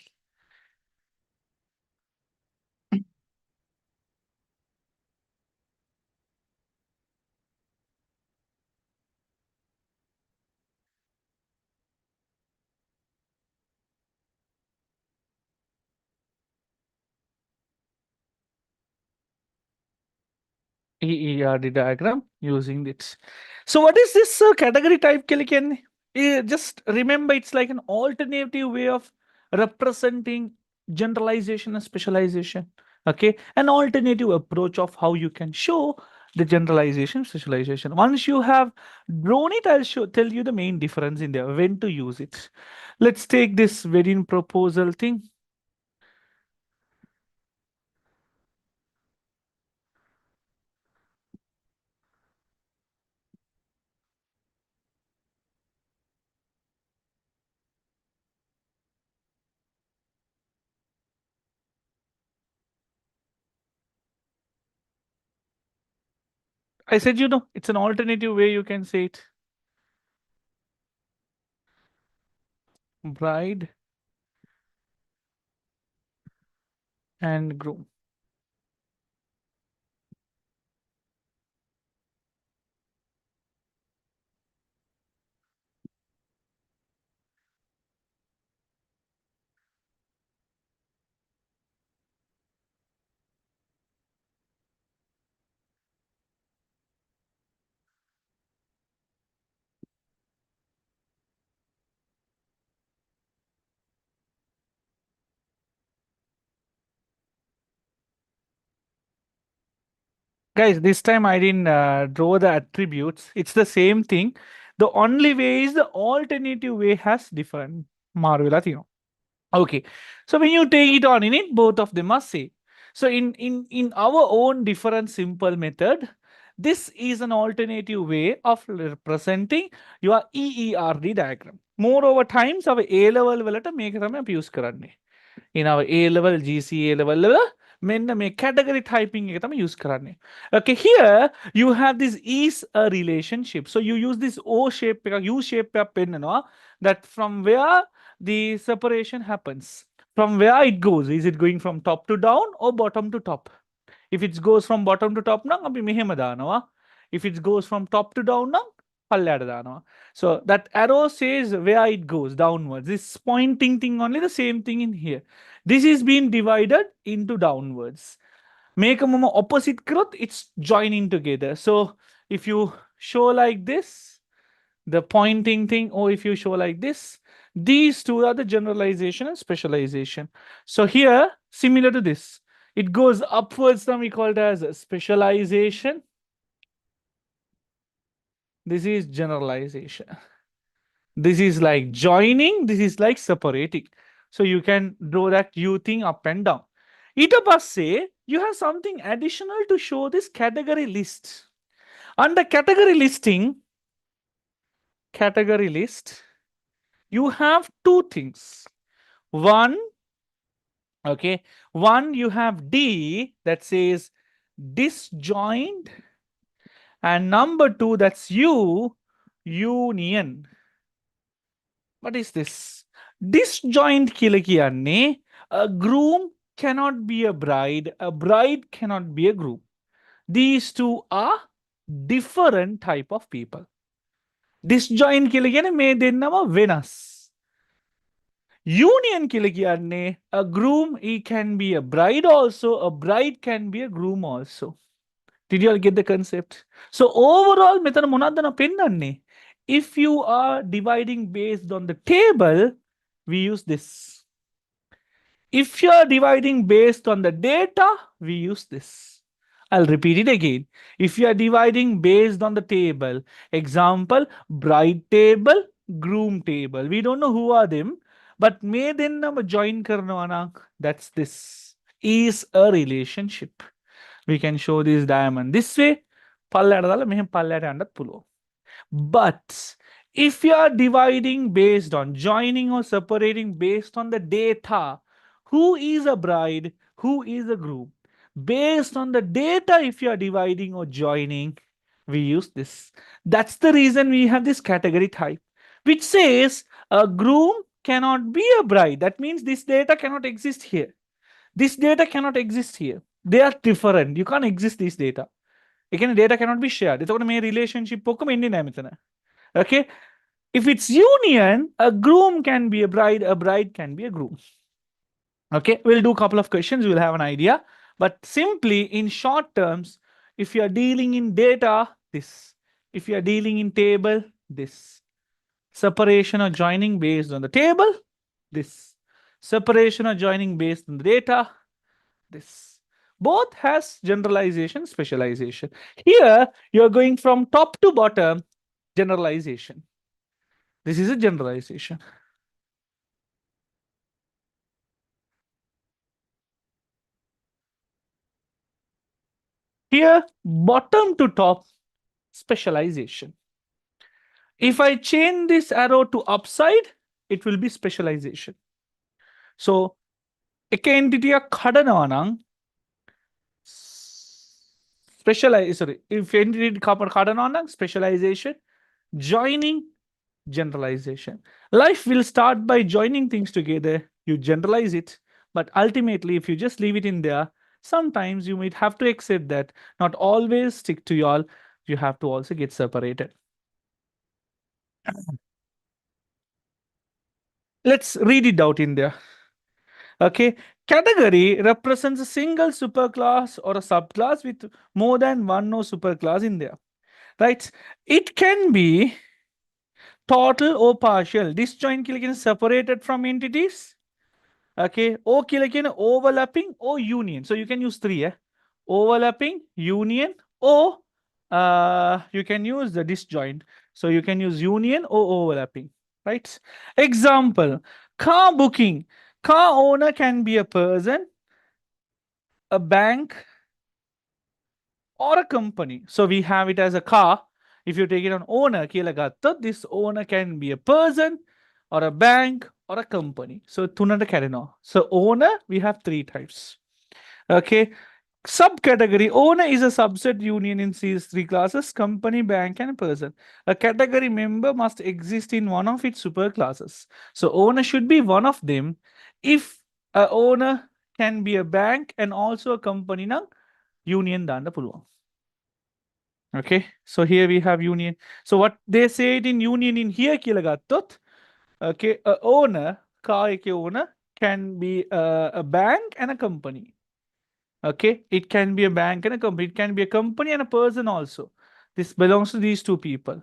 EERD diagram using it. So what is this category type, Kilikan? Just remember, it's like an alternative way of representing generalization and specialization. Okay, an alternative approach of how you can show the generalization, specialization. Once you have drawn it, tell you the main difference in there, when to use it. Let's take this wedding proposal thing. I said, it's an alternative way you can say it. Bride and groom. Guys, this time I didn't draw the attributes. It's the same thing. The only way is the alternative way has different. Marvela, Okay. So when you take it on in it, both of them are same. So in our own different simple method, this is an alternative way of representing your EERD diagram. Moreover times our A level will make it use karanne. In our A level, GC A level, men make category typing use karane. Okay, here you have this is a relationship. So you use this O shape, U shape pen, no, that from where the separation happens. From where it goes. Is it going from top to down or bottom to top? If it goes from bottom to top, na, if it goes from top to down, na, so that arrow says where it goes downwards. This pointing thing only the same thing in here. This is being divided into downwards. Make a moment opposite growth, it's joining together. So if you show like this, the pointing thing, or if you show like this, these two are the generalization and specialization. So here, similar to this, it goes upwards, then we call it as specialization. This is generalization. This is like joining, this is like separating. So you can draw that U thing up and down. ඊට පස්සේ you have something additional to show this category list. Under category list, you have two things. One, okay, one you have D that says disjoint, and number two that's union. What is this? Disjoint කියලා කියන්නේ a groom cannot be a bride cannot be a groom. These two are different type of people. Disjoint කියලා කියන්නේ මේ දෙන්නම වෙනස්. Union කියලා කියන්නේ a groom he can be a bride also, a bride can be a groom also. Did you all get the concept? So overall මෙතන මොනවද න පෙන්නන්නේ? If you are dividing based on the table, we use this. If you are dividing based on the data, we use this. I'll repeat it again. If you are dividing based on the table, example, bride table, groom table. We don't know who are them, but may then join karnawana. That's this. Is a relationship. We can show this diamond this way. But if you are dividing based on joining or separating based on the data, who is a bride, who is a groom, based on the data, if you are dividing or joining, we use this. That's the reason we have this category type, which says a groom cannot be a bride. That means this data cannot exist here. This data cannot exist here. They are different. You can't exist this data. Again, data cannot be shared. It's a relationship. Okay. If it's union, a groom can be a bride can be a groom. Okay, we'll do a couple of questions. We'll have an idea. But simply in short terms, if you are dealing in data, this. If you are dealing in table, this. Separation or joining based on the table, this. Separation or joining based on the data, this. Both has generalization, specialization. Here, you're going from top to bottom, generalization. This is a generalization. Here, bottom to top, specialization. If I change this arrow to upside, it will be specialization. So, එක entity කඩනවා නම් if entity කඩනවා නම් specialization, joining, generalization. Life will start by joining things together. You generalize it, but ultimately, if you just leave it in there, sometimes you might have to accept that not always stick to y'all. You have to also get separated. Let's read it out in there. Okay, category represents a single superclass or a subclass with more than one no superclass in there, right? It can be total or partial. Disjoint killing separated from entities. Okay, or killing overlapping or union. So you can use three, overlapping, union, or you can use the disjoint. So you can use union or overlapping, right? Example, car booking. Car owner can be a person, a bank, or a company. So we have it as a car. If you take it on owner, this owner can be a person, or a bank, or a company. So tunata karena. So owner, we have three types. Okay. Subcategory owner is a subset union in these three classes: company, bank, and person. A category member must exist in one of its superclasses. So owner should be one of them. If a owner can be a bank and also a company, na union danda puluwan. Okay, so here we have union. So what they say it in union in here කියලා ගත්තොත්, okay, a owner, car එකේ owner can be a bank and a company. Okay, it can be a bank and a company. It can be a company and a person also. This belongs to these two people.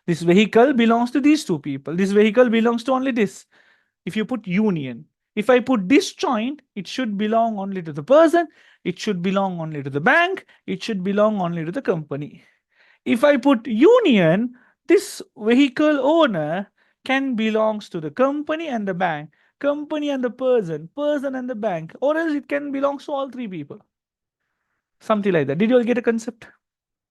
This vehicle belongs to these two people. This vehicle belongs to only this. If you put union, if I put disjoint, it should belong only to the person. It should belong only to the bank. It should belong only to the company. If I put union, this vehicle owner can belongs to the company and the bank. company and the person and the bank, or else it can belong to all three people. Something like that. Did you all get a concept?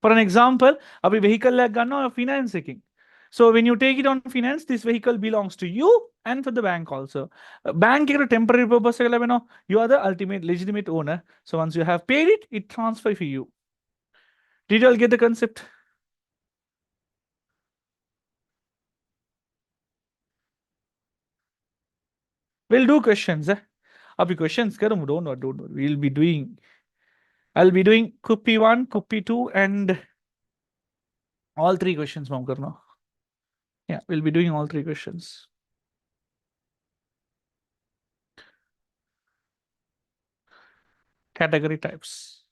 For an example, a vehicle like gonna financing. So when you take it on finance, this vehicle belongs to you and for the bank also. Bank a temporary purpose, you are the ultimate legitimate owner. So once you have paid it, it transfers for you. Did you all get the concept? We'll do questions. Abhi questions karam, don't worry. We'll be doing. I'll be doing Kuppy 1, Kuppy 2, and all three questions, mom karna. Yeah, we'll be doing all three questions. Category types.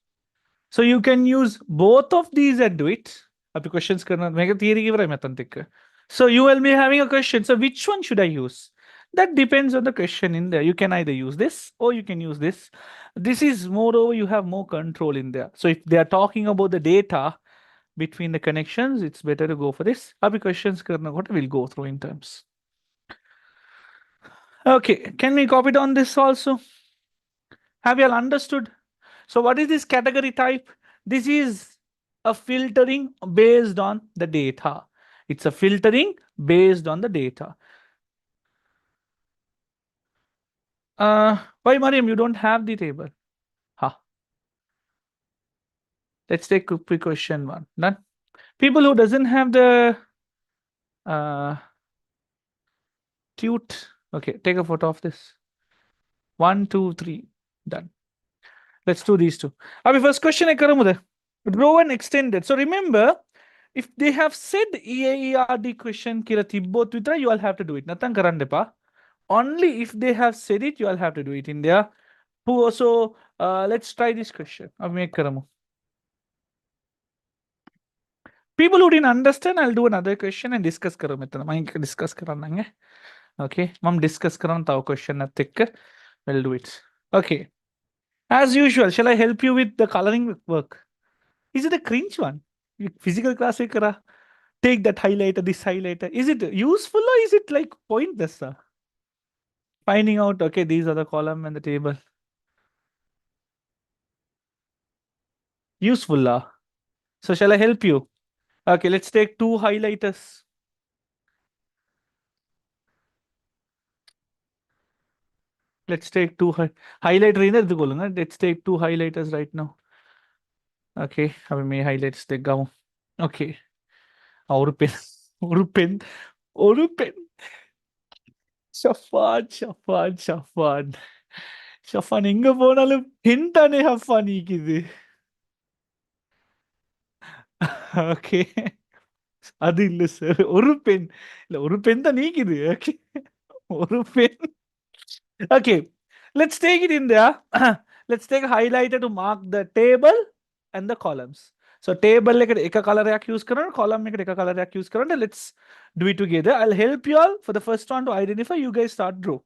So you can use both of these and do it. Abhi questions karna. Mega theory ki varai matantik. So you will be having a question. So which one should I use? That depends on the question in there. You can either use this or you can use this. This is moreover, you have more control in there. So if they are talking about the data between the connections, it's better to go for this. Abhi questions karna what we'll go through in terms. Okay, can we copy it on this also? Have you all understood? So what is this category type? This is a filtering based on the data. It's a filtering based on the data. Why, Mariam, you don't have the table? Huh. Let's take quick question one. Done. People who doesn't have the tute. Okay, take a photo of this. 1, 2, 3. Done. Let's do these two. Abhi first question I karamude. Row and extended. So remember, if they have said EERD question kira tibbo twitra, you all have to do it. Nathan karandepa. Only if they have said it, you all have to do it in there. Who also let's try this question. Abhi make karamu. People who didn't understand, I'll do another question and discuss karo mitna. Main discuss karanange. Okay. Mom discuss karan tao question na tik. We'll do it. Okay. As usual, shall I help you with the coloring work? Is it a cringe one? Physical class kara. Take that highlighter, this highlighter. Is it useful or is it like pointless? Sir? Finding out, okay, these are the column and the table. Useful. La. So shall I help you? Okay, let's take two highlighters. Let's take two highlighter. Let's take two highlighters right now. Okay, अब मैं highlights देखा हूँ. Okay, और pen, और pen, और pen. Shafan. Shafan எங்க போனாலும் pen தானே ஹஃபான் ஈக்குது. Okay. அது இல்ல சார். ஒரு பென். இல்ல ஒரு பென் தான் நீக்குது. Okay. ஒரு pen. Okay. Let's take it in there. Let's take a highlighter to mark the table and the columns. So table like a color use current, column like a color use current. Let's do it together. I'll help you all for the first one to identify. You guys start draw.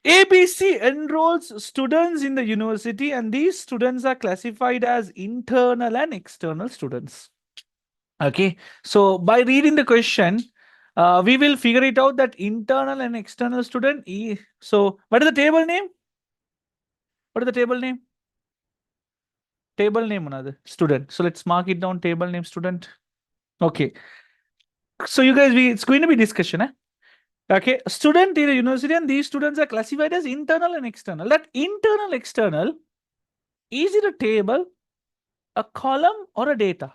ABC enrolls students in the university, and these students are classified as internal and external students. Okay, so by reading the question, we will figure it out that internal and external student. So what is the table name? What is the table name? Table name another student. So let's mark it down. Table name student. Okay. So you guys, it's going to be discussion. Okay. Student in a university, and these students are classified as internal and external. That internal, external, is it a table, a column, or a data?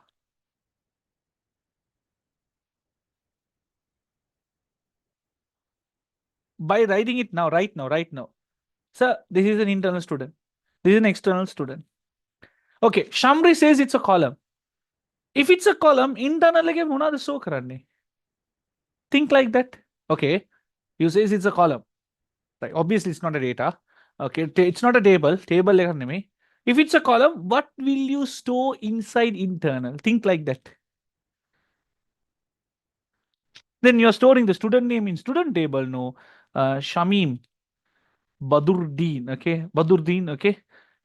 By writing it now, right now. So this is an internal student. This is an external student. Okay, Shamri says it's a column. If it's a column, internal again, the so karane. Think like that. Okay, you says it's a column. Right. Obviously, it's not a data. Okay, it's not a table. Table like if it's a column, what will you store inside internal? Think like that. Then you're storing the student name in student table. No, Shamim, Badurdeen. Okay, Badurdeen. Okay,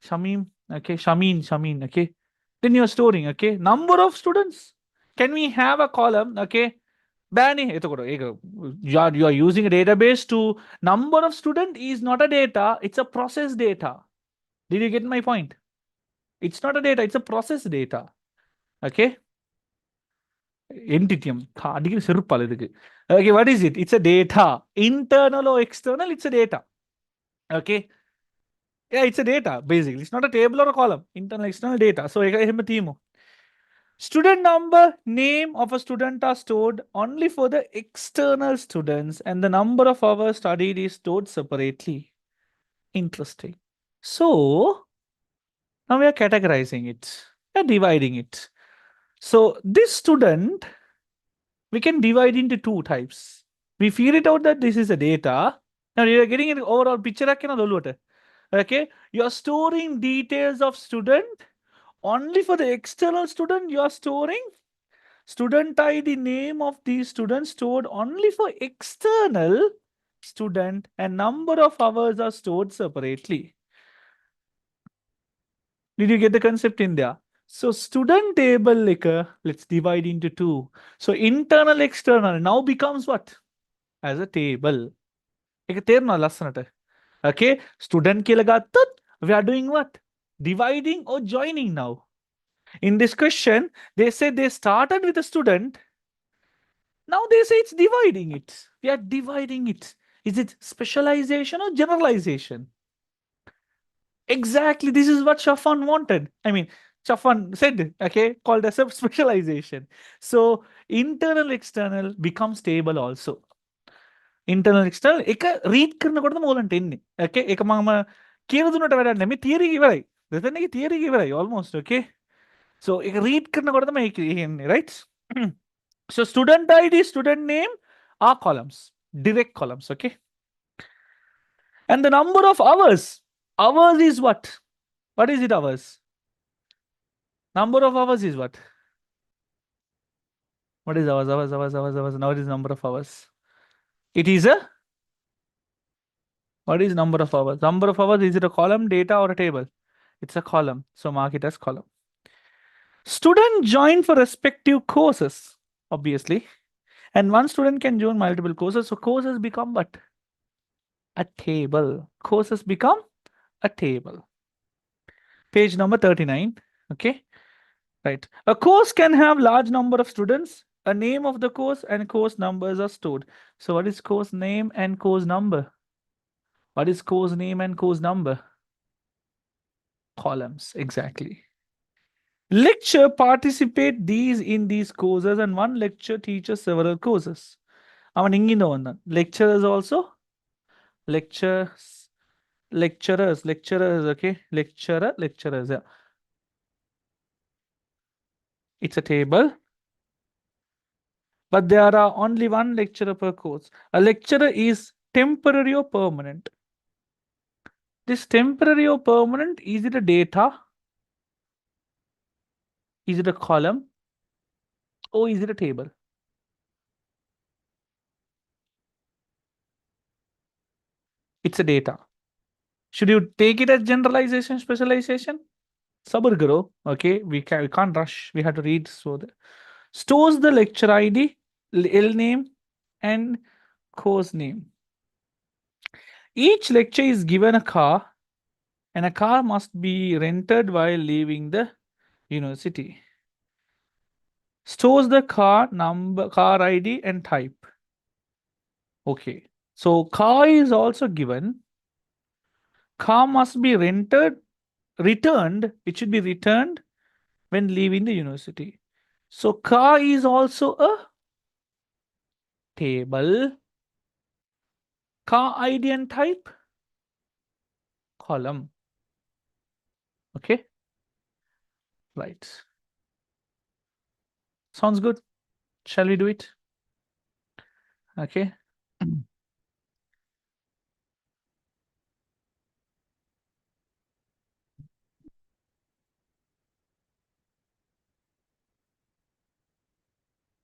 Shamim. Okay, Shamin. Okay. Then you're storing. Okay, number of students. Can we have a column? Okay, You are using a database to number of student is not a data, it's a process data. Did you get my point? It's not a data, it's a process data. Okay. Entity. Okay, what is it? It's a data. Internal or external, it's a data. Okay. Yeah, it's a data, basically. It's not a table or a column. Internal, external data. So, student number, name of a student are stored only for the external students, and the number of hours studied is stored separately. Interesting. So, now we are categorizing it. We are dividing it. So, this student, we can divide into two types. We figure it out that this is a data. Now, you are getting an overall picture. Okay, you are storing details of student only for the external student. You are storing student ID, name of these students stored only for external student, and number of hours are stored separately. Did you get the concept in there? So student table, let's divide into two. So internal, external now becomes what? As a table. Okay, student ke laga tut, we are doing what? Dividing or joining now. In this question, they said they started with a student. Now they say it's dividing it. We are dividing it. Is it specialization or generalization? Exactly. This is what Shafan wanted. I mean, Shafan said, okay, called as a specialization. So internal, external becomes table also. Internal, external. Eka read karna kodam molan tenni. Okay, eka mama kira dunna tavara nemi theory giverai. There's theory giverai almost. Okay. So eka read karna kodam right? So student ID, student name are columns, direct columns. Okay. And the number of hours. Hours is what? What is it hours? Number of hours is what? What is hours? Hours. Now it is number of hours. It is a, what is number of hours? Number of hours, is it a column, data, or a table? It's a column. So mark it as column. Student join for respective courses, obviously. And one student can join multiple courses. So courses become what? A table. Courses become a table. Page number 39. Okay. Right. A course can have large number of students. A name of the course and course numbers are stored. So what is course name and course number? What is course name and course number? Columns, exactly. Lecture participate these in these courses, and one lecture teaches several courses. Lecturers also. Lectures, lecturers, okay. Lecturers, yeah. It's a table. But there are only one lecturer per course. A lecturer is temporary or permanent. This temporary or permanent, is it a data? Is it a column? Or is it a table? It's a data. Should you take it as generalization, specialization? Sabr karo. Okay, we can't rush. We have to read. So stores the lecture ID, L name, and course name. Each lecture is given a car, and a car must be rented while leaving the university. Stores the car number, car ID, and type. Okay. So car is also given. Car must be returned. It should be returned when leaving the university. So car is also a table. Car ID and type, column. Okay. Right. Sounds good. Shall we do it? Okay.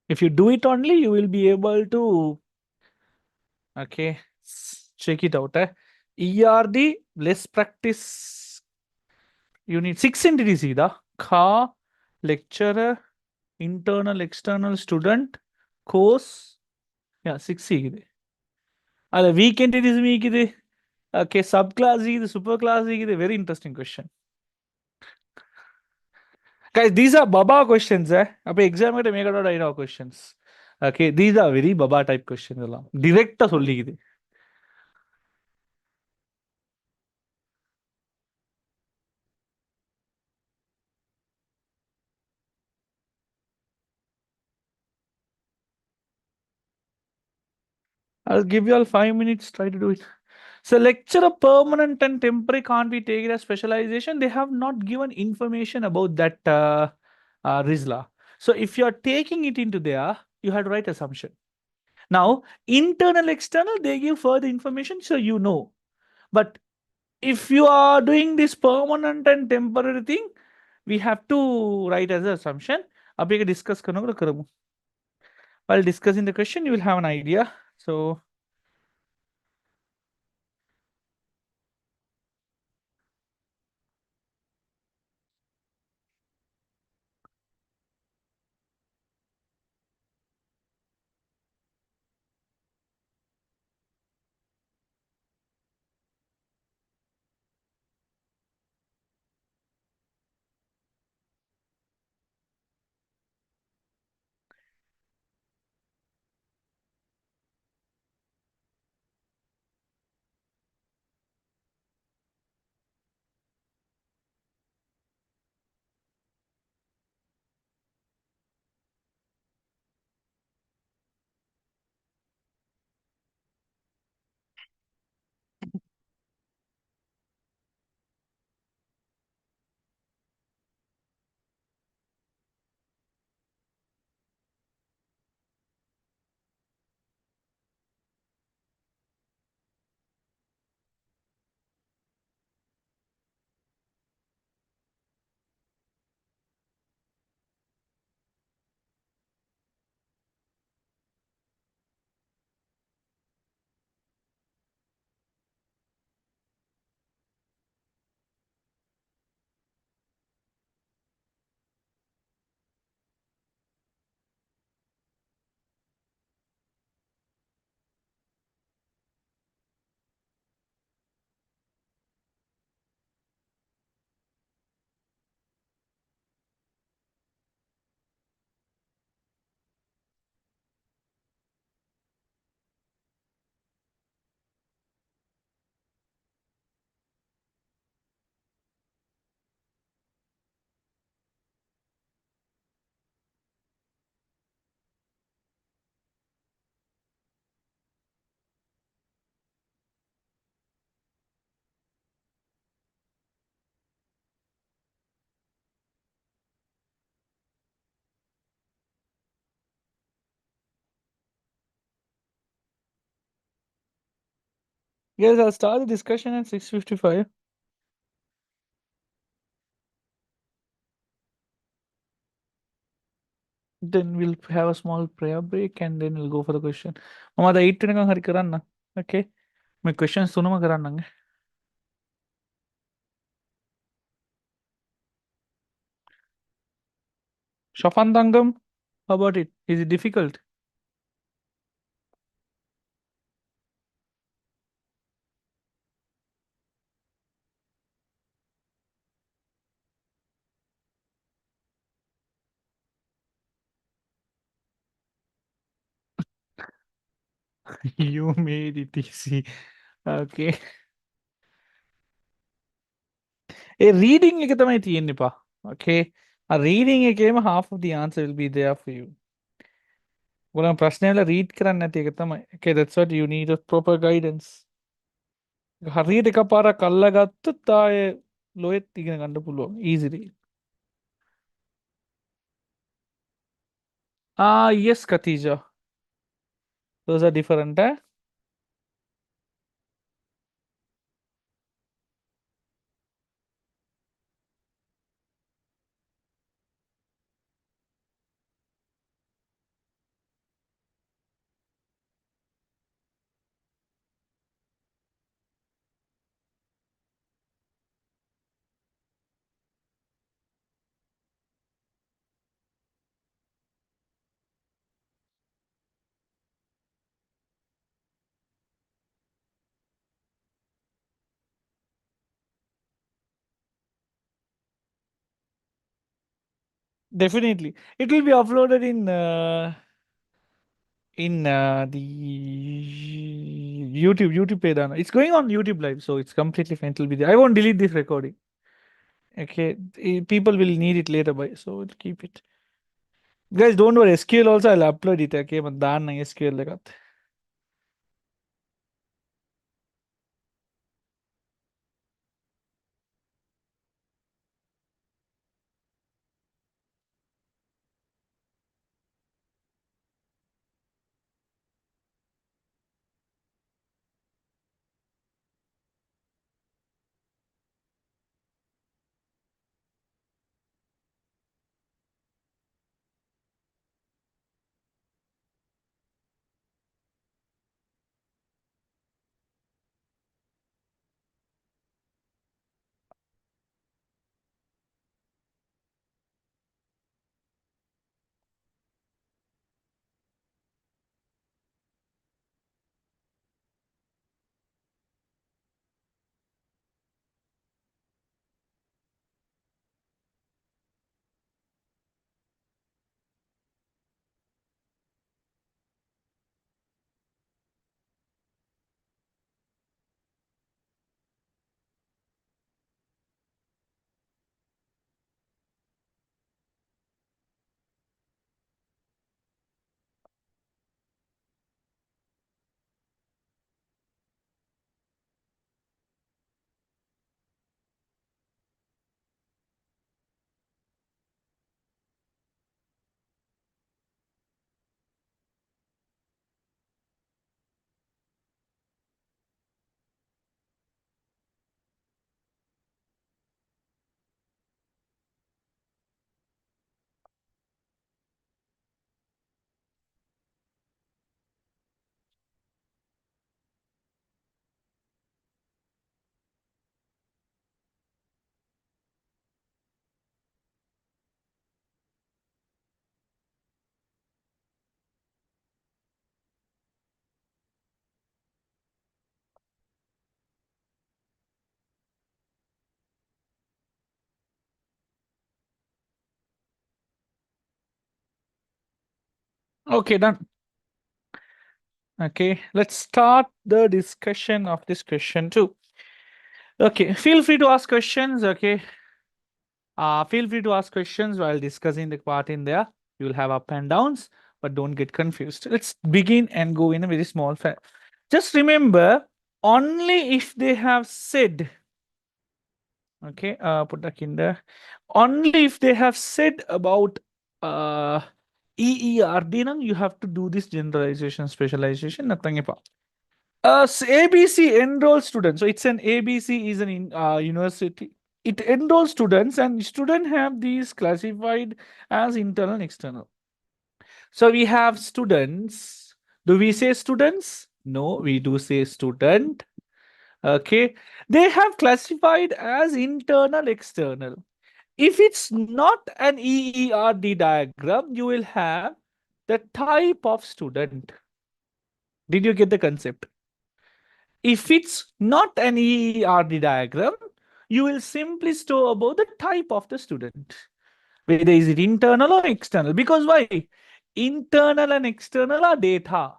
If you do it only, you will be able to, okay, check it out. EERD, less practice. You need 6 entities either. Car, lecturer, internal, external, student, Course, yeah, 6 ಇದೆ. ಅಲ್ಲ weak entities ಇದೆ. Okay, subclass ಇದೆ, super class ಇದೆ. Very interesting question. Guys, these are Baba questions, eh? अब exam में make out of questions. Okay, these are very Baba type questions ಅಲ್ಲ. Direct சொல்லிக்குது. I'll give you all 5 minutes. Try to do it. So, lecture of permanent and temporary can't be taken as specialization. They have not given information about that RISLA. So, if you are taking it into there, you have to write assumption. Now, internal, external, they give further information, so you know. But if you are doing this permanent and temporary thing, we have to write as an assumption. अभी ये discuss करूँगा. While discussing the question, you will have an idea. So, yes, I'll start the discussion at 6:55. Then we'll have a small prayer break and then we'll go for the question. Mama, the 8 tinang hari karan na. Okay. My questions suno ma karan nange. Shafandangam, how about it? Is it difficult? You made it easy. Okay. A reading එක තමයි තියෙන්නේ පා. Okay. A reading එකේම half of the answer will be there for you. ඔයාලා ප්‍රශ්න වල read කරන්න නැති එක තමයි. Okay, that's what you need a proper guidance. හරියට එකපාරක් අල්ලගත්තොත් ආයේ ලොයෙත් ඉගෙන ගන්න පුළුවන් easily. Ah, yes, Khatija. Those are different, eh? Definitely. It will be uploaded in the YouTube page. It's going on YouTube live, so it's completely fine. It will be there. I won't delete this recording. Okay, people will need it later, by so we'll keep it. Guys, don't worry. SQL also I'll upload it. Okay, but dan SQL lagat. Okay, done. Okay, let's start the discussion of this question too. Okay, feel free to ask questions. Okay, feel free to ask questions while discussing the part in there. You will have up and downs, but don't get confused. Let's begin and go in a very small fact. Just remember, only if they have said, okay, put that in there. Only if they have said about uh EERD, now you have to do this generalization, specialization, nothing about. ABC enroll students. So it's an ABC is an university. It enrolls students and student have these classified as internal and external. So we have students. Do we say students? No, we do say student. Okay. They have classified as internal, external. If it's not an EERD diagram, you will have the type of student. Did you get the concept? If it's not an EERD diagram, you will simply store about the type of the student. Whether is it internal or external. Because why? Internal and external are data.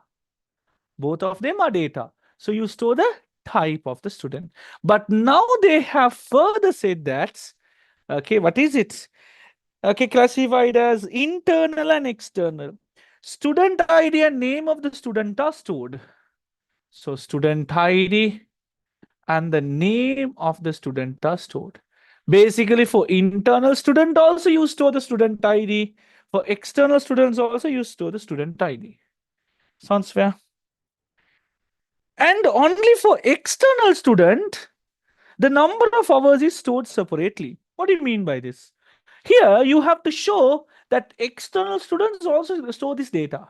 Both of them are data. So you store the type of the student. But now they have further said that, okay, what is it? Okay, classified as internal and external. Student ID and name of the student are stored. So student ID and the name of the student are stored. Basically, for internal student also you store the student ID. For external students also you store the student ID. Sounds fair? And only for external student, the number of hours is stored separately. What do you mean by this? Here you have to show that external students also store this data.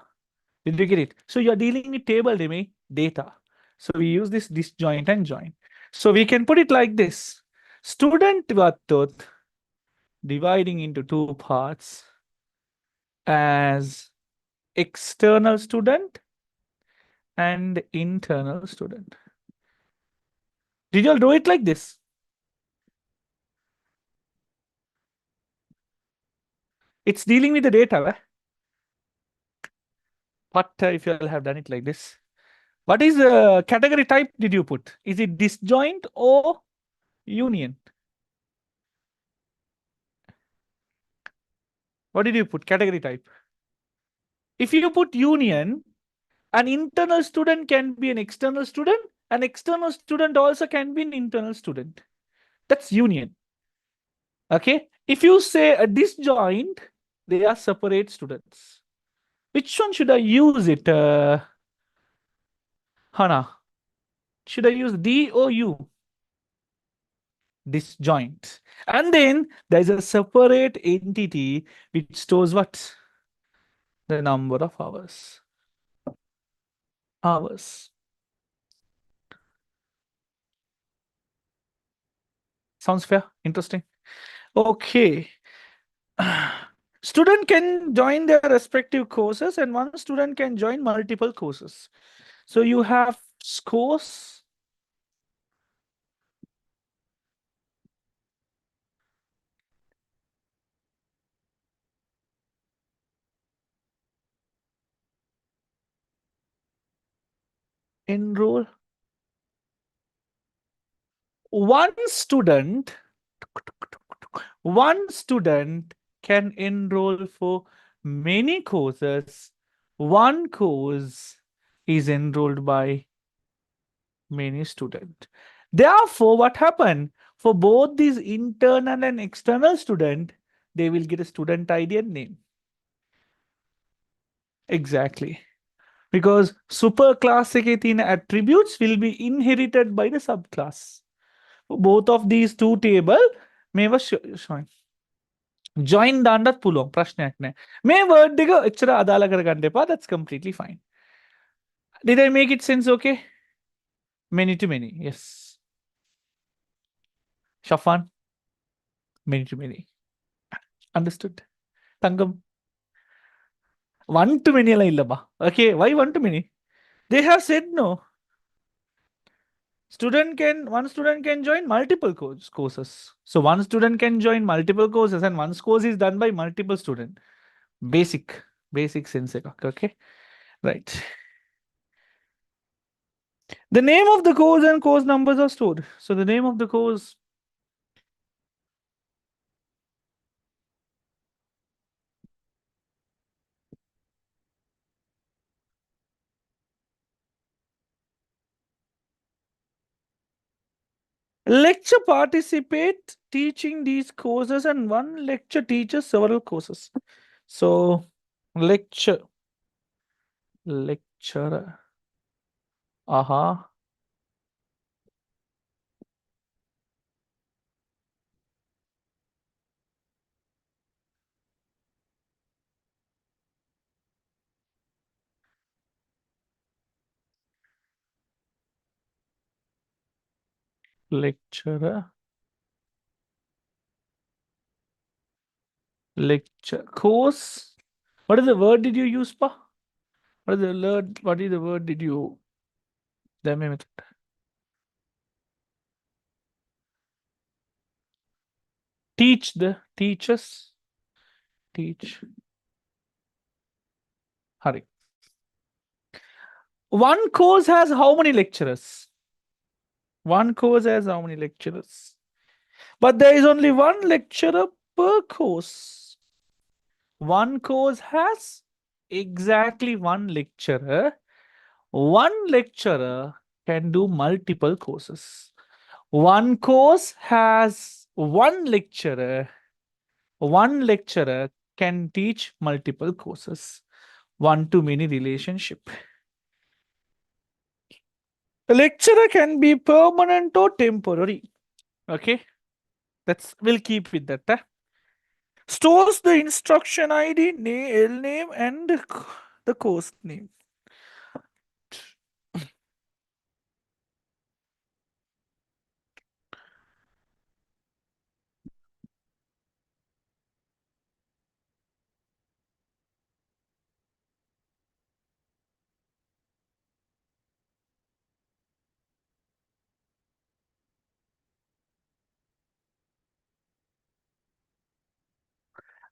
Did you get it? So you're dealing with table name data. So we use this disjoint and join. So we can put it like this. Student Vattut dividing into two parts as external student and internal student. Did you all do it like this? It's dealing with the data. But if you have done it like this, what is the category type did you put? Is it disjoint or union? What did you put? Category type. If you put union, an internal student can be an external student. An external student also can be an internal student. That's union. Okay. If you say a disjoint, they are separate students. Which one should I use it, Hana? Should I use D or U? Disjoint. And then there's a separate entity which stores what? The number of hours. Hours. Sounds fair? Interesting. Okay. Student can join their respective courses and one student can join multiple courses. So you have scores, enroll. One student, one student can enroll for many courses. One course is enrolled by many students. Therefore, what happened for both these internal and external student, they will get a student ID and name. Exactly. Because superclass in attributes will be inherited by the subclass. Both of these two table may was showing. Join දාන්නත් පුළුවන් ප්‍රශ්නයක් නෑ. මේ word එක එච්චර අදාළ කරගන්න එපා. That's completely fine. Did I make it sense okay? Many to many. Yes. Shafan. Many to many. Understood. Tangam. One to many alla illaba. Okay, why one to many? They have said no. One student can join multiple courses. So one student can join multiple courses and one course is done by multiple student. Basic sense. Okay. Right. The name of the course and course numbers are stored. So the name of the course. Lecture participate teaching these courses and one lecture teaches several courses. So lecturer. Aha. Lecturer. Lecture. Course. What is the word did you use, pa? What is the word did you teach the teachers? Teach. Hurry. One course has how many lecturers? One course has how many lecturers? But there is only one lecturer per course. One course has exactly one lecturer. One lecturer can do multiple courses. One course has one lecturer. One lecturer can teach multiple courses. One to many relationship. A lecturer can be permanent or temporary. Okay. We'll keep with that. Stores the instruction ID, L name, and the course name.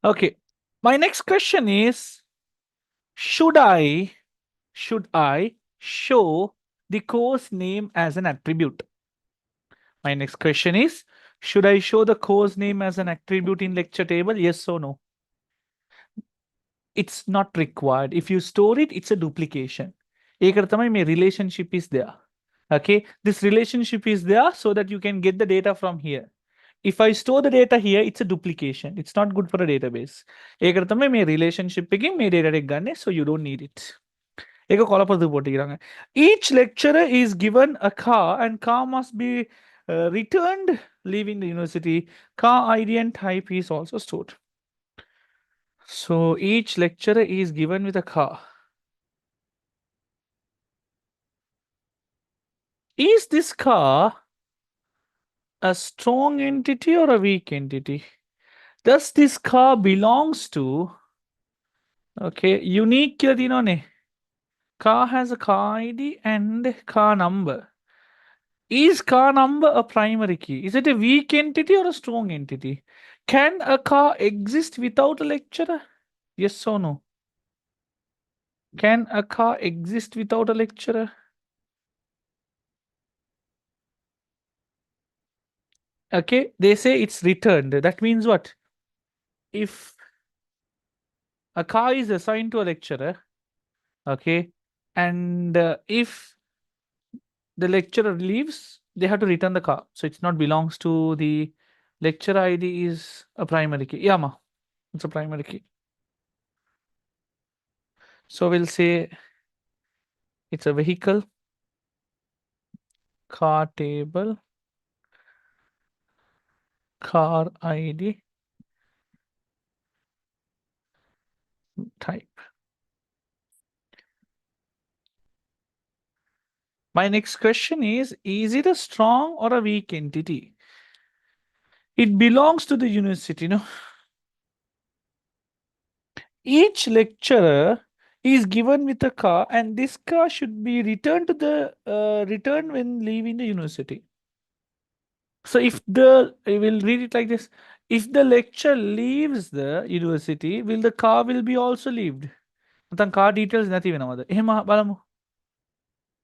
Okay. My next question is, should I should I show the course name as an attribute? My next question is, should I show the course name as an attribute in lecture table? Yes or no? It's not required. If you store it, it's a duplication. My relationship is there. Okay, this relationship is there so that you can get the data from here. If I store the data here, it's a duplication. It's not good for a database. My relationship picking my data gun, so you don't need it. Each lecturer is given a car and car must be returned leaving the university. Car ID and type is also stored. So each lecturer is given with a car. Is this car a strong entity or a weak entity? Does this car belongs to, okay, unique car has a car ID and car number. Is car number a primary key? Is it a weak entity or a strong entity? Can a car exist without a lecturer? Yes or no? Can a car exist without a lecturer? Okay, they say it's returned. That means what? If a car is assigned to a lecturer, okay, and if the lecturer leaves, they have to return the car. So it's not belongs to the lecturer ID is a primary key. Yeah, ma, it's a primary key. So we'll say it's a vehicle, car table, car ID type. My next question is it a strong or a weak entity? It belongs to the university, no? Each lecturer is given with a car and this car should be returned to the return when leaving the university. So if the, I will read it like this. If the lecturer leaves the university, will the car will be also leaved? Car details nothing.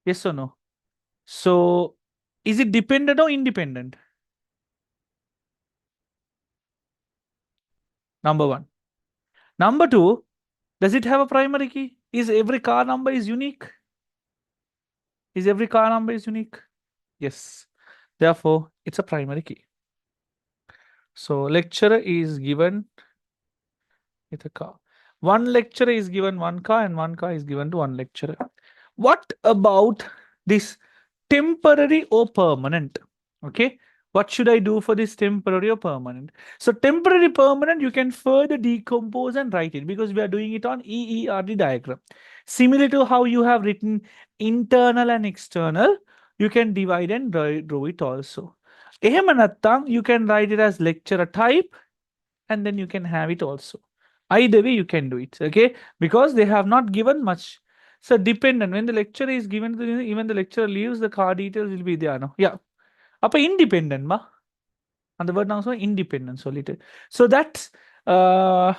Yes or no? So is it dependent or independent? Number one. Number two, does it have a primary key? Is every car number is unique? Is every car number is unique? Yes. Therefore, it's a primary key. So lecturer is given with a car. One lecturer is given one car and one car is given to one lecturer. What about this temporary or permanent? Okay. What should I do for this temporary or permanent? So temporary permanent, you can further decompose and write it because we are doing it on EERD diagram. Similar to how you have written internal and external, you can divide and draw it also. You can write it as lecturer type and then you can have it also. Either way, you can do it, okay? Because they have not given much. So dependent, when the lecturer is given, even the lecturer leaves, the car details will be there, no? Yeah. Upper independent, ma. And the word also independent, solid. So that's the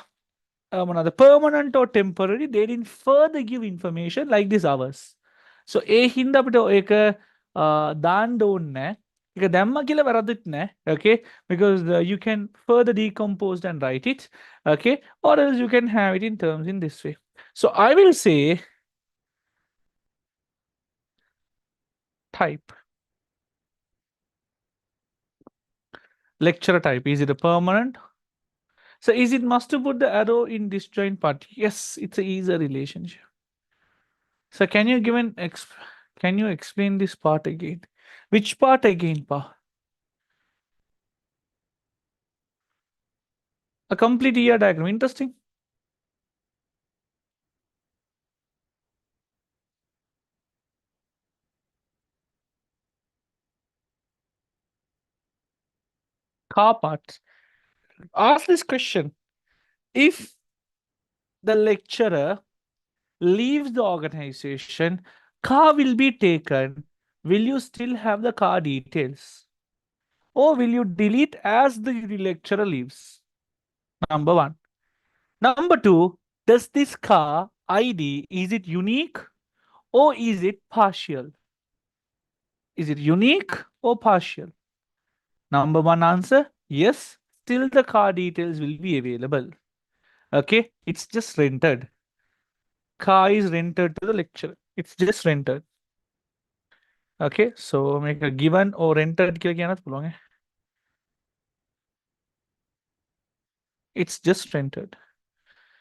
permanent or temporary, they didn't further give information like this hours. So a hinda එක දාන්න ඕනේ ඒක දැම්ම කියලා වැරදිත් නෑ, okay, because you can further decompose and write it, okay, or else you can have it in terms in this way. So I will say type, lecturer type. Is it a permanent? So is it must to put the arrow in disjoint part? Yes, it's a easier relationship. So can you give an can you explain this part again? Which part again, pa? A complete ER diagram. Interesting. Car parts. Ask this question. If the lecturer leaves the organization, car will be taken. Will you still have the car details? Or will you delete as the lecturer leaves? Number one. Number two, does this car ID, is it unique or is it partial? Is it unique or partial? Number one answer, yes. Still the car details will be available. Okay, it's just rented. Car is rented to the lecturer. It's just rented. Okay, so make a given or rented क्या क्या ना बोलोगे? It's just rented.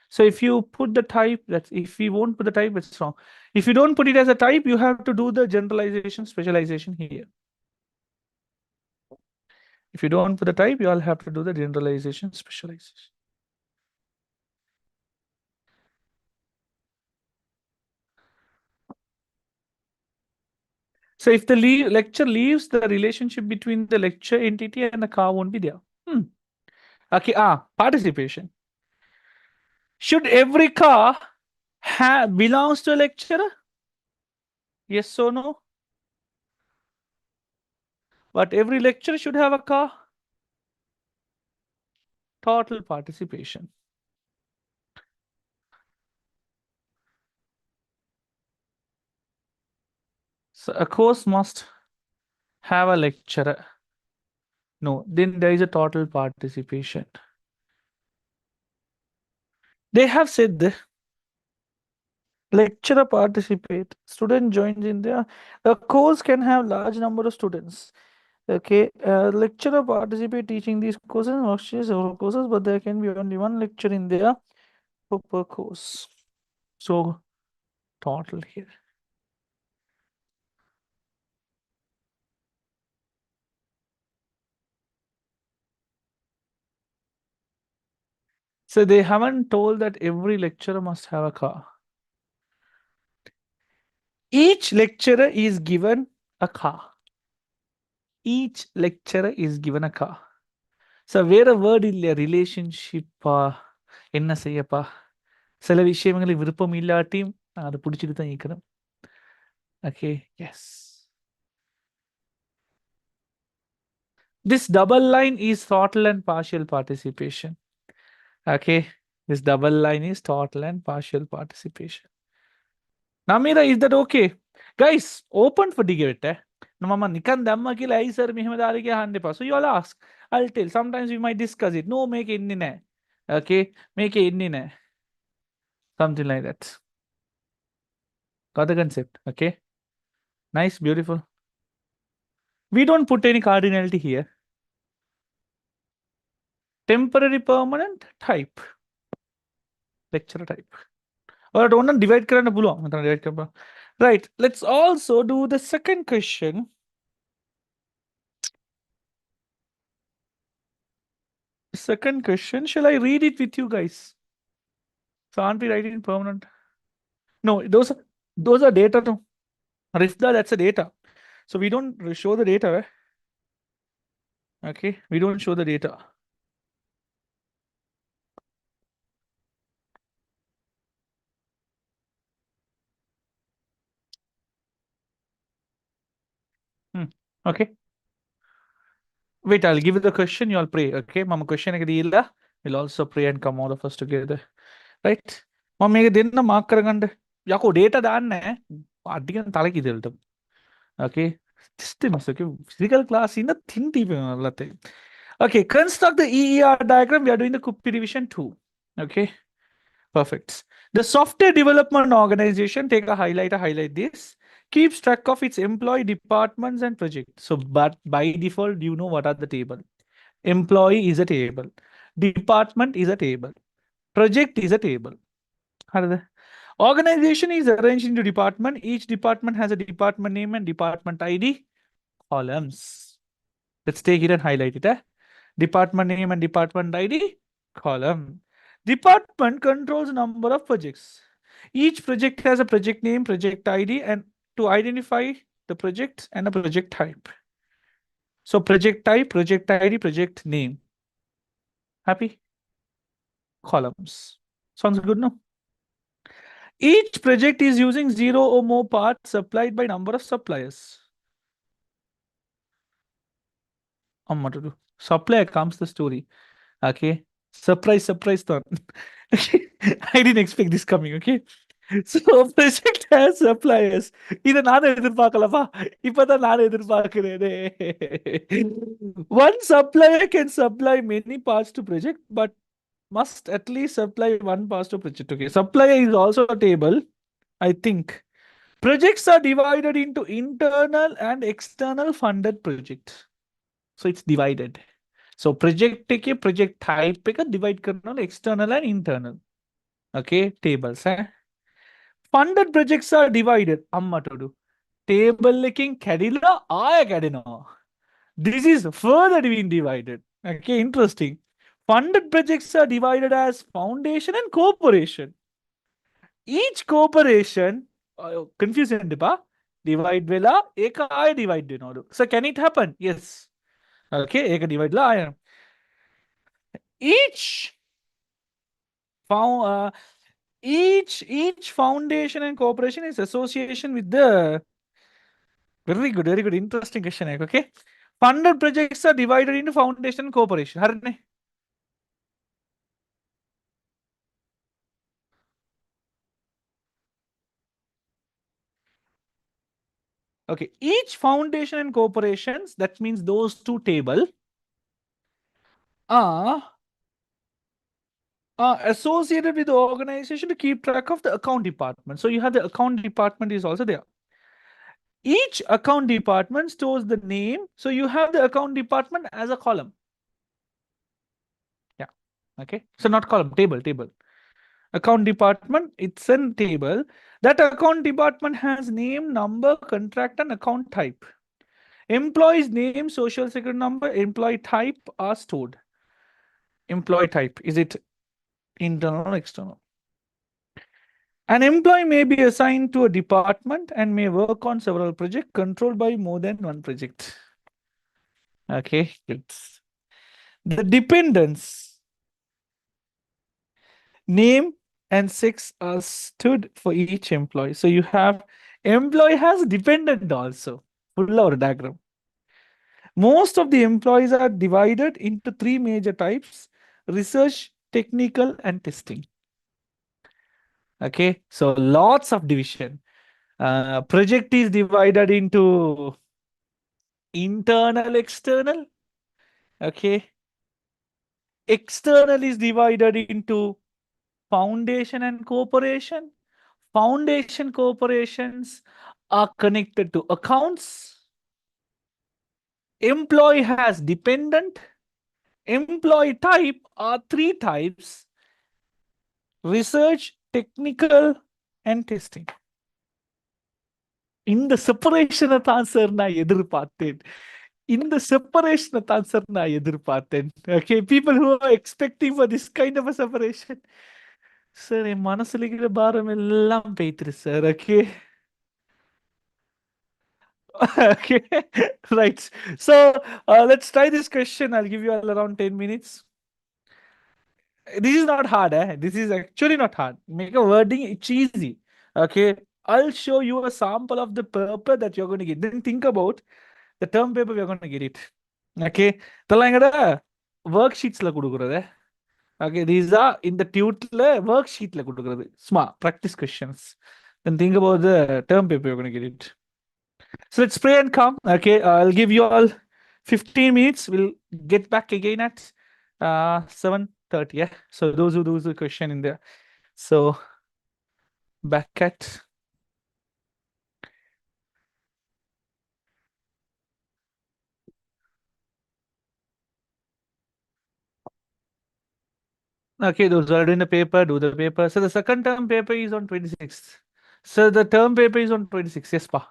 So if you put the type, that's if we won't put the type, it's wrong. If you don't put it as a type, you have to do the generalization, specialization here. If you don't put the type, you all have to do the generalization, specialization. So if the lecture leaves, the relationship between the lecture entity and the car won't be there. Okay, participation. Should every car belongs to a lecturer? Yes or no? But every lecturer should have a car. Total participation. So a course must have a lecturer. No, then there is a total participation. They have said the lecturer participate, student joins in there. A course can have large number of students. Okay, lecturer participate teaching these courses, worksheets or courses, but there can be only one lecture in there per course. So total here. So they haven't told that every lecturer must have a car. Each lecturer is given a car. Each lecturer is given a car. So வேற word இல்லையா ரிலேஷன்ஷிப்பா என்ன செய்யப்பா சில விஷயங்களுக்கு விருப்பம் இல்லாட்டியும் நான் அதை பிடிச்சிட்டு தான் இருக்கிறேன். Okay, yes. This double line is total and partial participation. Okay, this double line is total and partial participation. Namira, is that okay? Guys, open for debate. Mama nikan damma kila ai sir mihme dari ke hande pa. So you all ask. I'll tell. Sometimes we might discuss it. No, make it in. Okay, make it in. Something like that. Got the concept? Okay. Nice, beautiful. We don't put any cardinality here. Temporary, permanent, type. Lecture type. Or don't divide करना भूलो मतलब divide करना. Right. Let's also do the second question. Second question. Shall I read it with you guys? So aren't we writing in permanent? No, those are data. No, Rifda, that's a data. So we don't show the data. Okay, we don't show the data. Okay. Wait, I'll give you the question. You'll pray. Okay, Mama question agreeilla. We'll also pray and come all of us together. Right? Mama මේක දෙන්න mark කරගන්න. යකෝ data දාන්න ඈ. අඩියන් තලකි දෙලට. Okay. Systems, okay. Physical class in the thin TV. Okay, construct the EER diagram. We are doing the Kuppi revision 2. Okay. Perfect. The software development organization, take a highlight this, keeps track of its employee departments and projects. So, but by default, you know what are the table. Employee is a table. Department is a table. Project is a table. Organization is arranged into department. Each department has a department name and department ID columns. Let's take it and highlight it. Department name and department ID column. Department controls number of projects. Each project has a project name, project ID, and to identify the project and a project type. So project type, project ID, project name. Happy? Columns. Sounds good, no? Each project is using 0 or more parts supplied by number of suppliers. Supplier comes the story. Okay. Surprise, surprise thought. I didn't expect this coming, okay? So project has suppliers. இதை நானும் எதிர்பார்க்கலப்பா. இப்பதான் நானும் எதிர்பார்க்கிறேனே. One supplier can supply many parts to project, but must at least supply one part to project. Okay, supplier is also a table, I think. Projects are divided into internal and external funded projects. So it's divided. So project take a project type pick a divide kernel external and internal. Okay, tables. Funded projects are divided. Amma to do. Table looking cadilla, I cadino. This is further being divided. Okay, interesting. Funded projects are divided as foundation and corporation. Each corporation, confusion, divide vela, eka I divide denodu. So can it happen? Yes. Okay, eka divide la I am. Each found each foundation and corporation is association with the very good, interesting question. Okay, funded projects are divided into foundation and corporation. Harne. Okay, each foundation and corporations, that means those two table are associated with the organization to keep track of the account department. So you have the account department is also there. Each account department stores the name. So you have the account department as a column. Yeah. Okay. So not column, table. Account department, it's a table. That account department has name, number, contract, and account type. Employee's name, social security number, employee type are stored. Employee type, is it internal or external? An employee may be assigned to a department and may work on several projects controlled by more than one project. Okay, it's the dependents. Name and sex are stood for each employee. So you have employee has dependent also. Full or diagram. Most of the employees are divided into three major types: research, technical, and testing. Okay, so lots of division. Project is divided into internal, external. Okay, external is divided into foundation and corporation. Foundation corporations are connected to accounts. Employee has dependent. Employee type are three types: research, technical, and testing. இந்த செப்பரேஷனை தான் sir நான் எதிர்பார்த்தேன். இந்த செப்பரேஷனை தான் sir நான் எதிர்பார்த்தேன். Okay, people who are expecting for this kind of a separation. Sir என் மனசுல இருக்கிற பாரம் எல்லாம் போயிட்டு sir. Okay. Okay, right. So let's try this question. I'll give you all around 10 minutes. This is not hard. This is actually not hard. Make a wording, it's easy. Okay, I'll show you a sample of the paper that you're going to get. Then think about the term paper we're going to get it. Okay, the worksheets la kudukurade. Okay, these are in the tutor worksheet la kudukurade. Smart practice questions. Then think about the term paper you're going to get it. So let's pray and come. Okay, I'll give you all 15 minutes. We'll get back again at 7:30. Yeah. So those who do the question in there. So back at. Okay, those who are doing the paper, do the paper. So the second term paper is on 26th. So the term paper is on 26th. Yes, pa.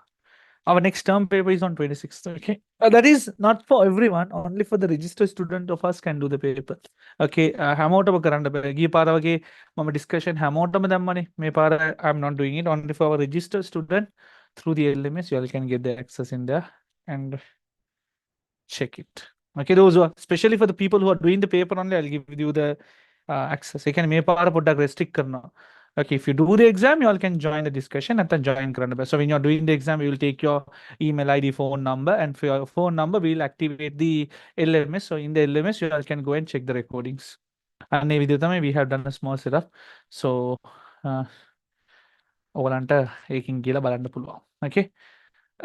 Our next term paper is on 26th. Okay. That is not for everyone, only for the registered student of us can do the paper. Okay. Amount of current mama discussion amount of money. I'm not doing it. Only for our registered student through the LMS, you all can get the access in there and check it. Okay, those who are, especially for the people who are doing the paper only, I'll give you the access. You can restrict karna. Okay, if you do the exam, you all can join the discussion and then join Grandpass. So when you're doing the exam, you will take your email ID, phone number, and for your phone number, we'll activate the LMS. So in the LMS, you all can go and check the recordings. And విదితమే we have done a small setup. So uh, ఓవలంట ఏకింగ్ గీల బలంట పుల్వ. Okay,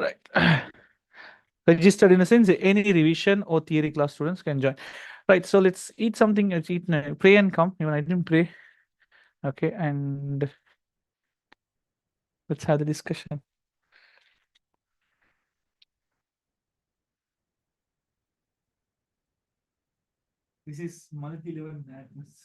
right. Registered in a sense, any revision or theory class students can join. Right. So let's eat something. Let's eat, pray and come. Even I didn't pray. Okay, and let's have the discussion. This is multi-level madness.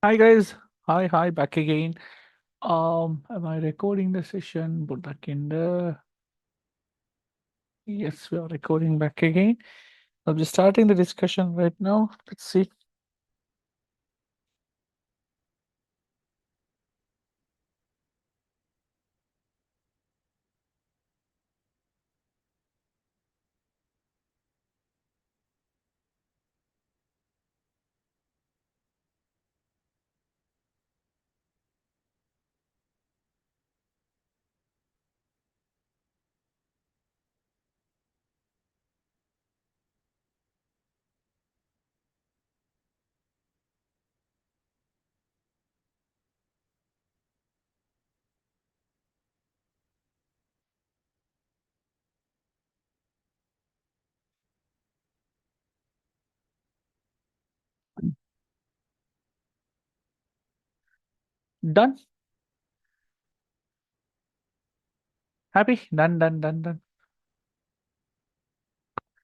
Hi guys. Hi, back again. Am I recording the session? Put back in the yes, we are recording back again. I'm just starting the discussion right now. Let's see. Done? Happy? Done.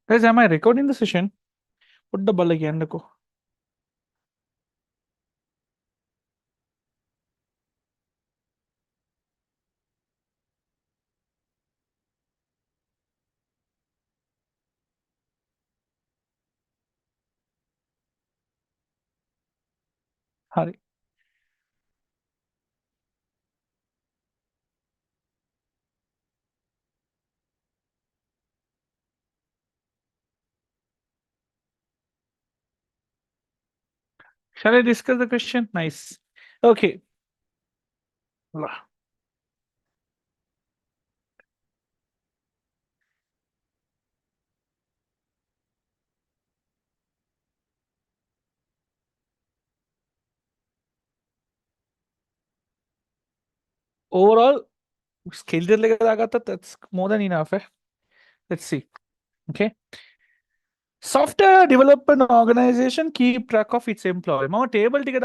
Guys, am I recording the session? Put the ball again. Go. Hurry. Shall I discuss the question? Nice. Okay. Overall, skill that's more than enough. Let's see. Okay. Software development organization keep track of its employee. Mama table ticket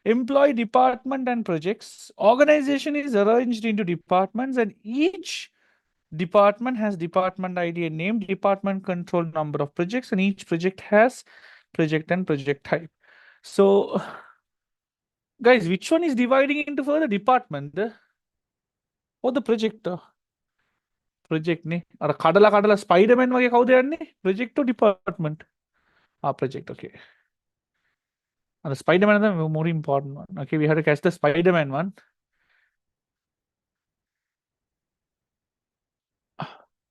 employee department and projects. Organization is arranged into departments, and each department has department ID and name, department control number of projects, and each project has project and project type. So, guys, which one is dividing into further department or the project? Project ne. Or kadala Spider-Man wage kaude project to department. Ah, project. Okay. And the Spider-Man is the more important one. Okay, we have to catch the Spider-Man one.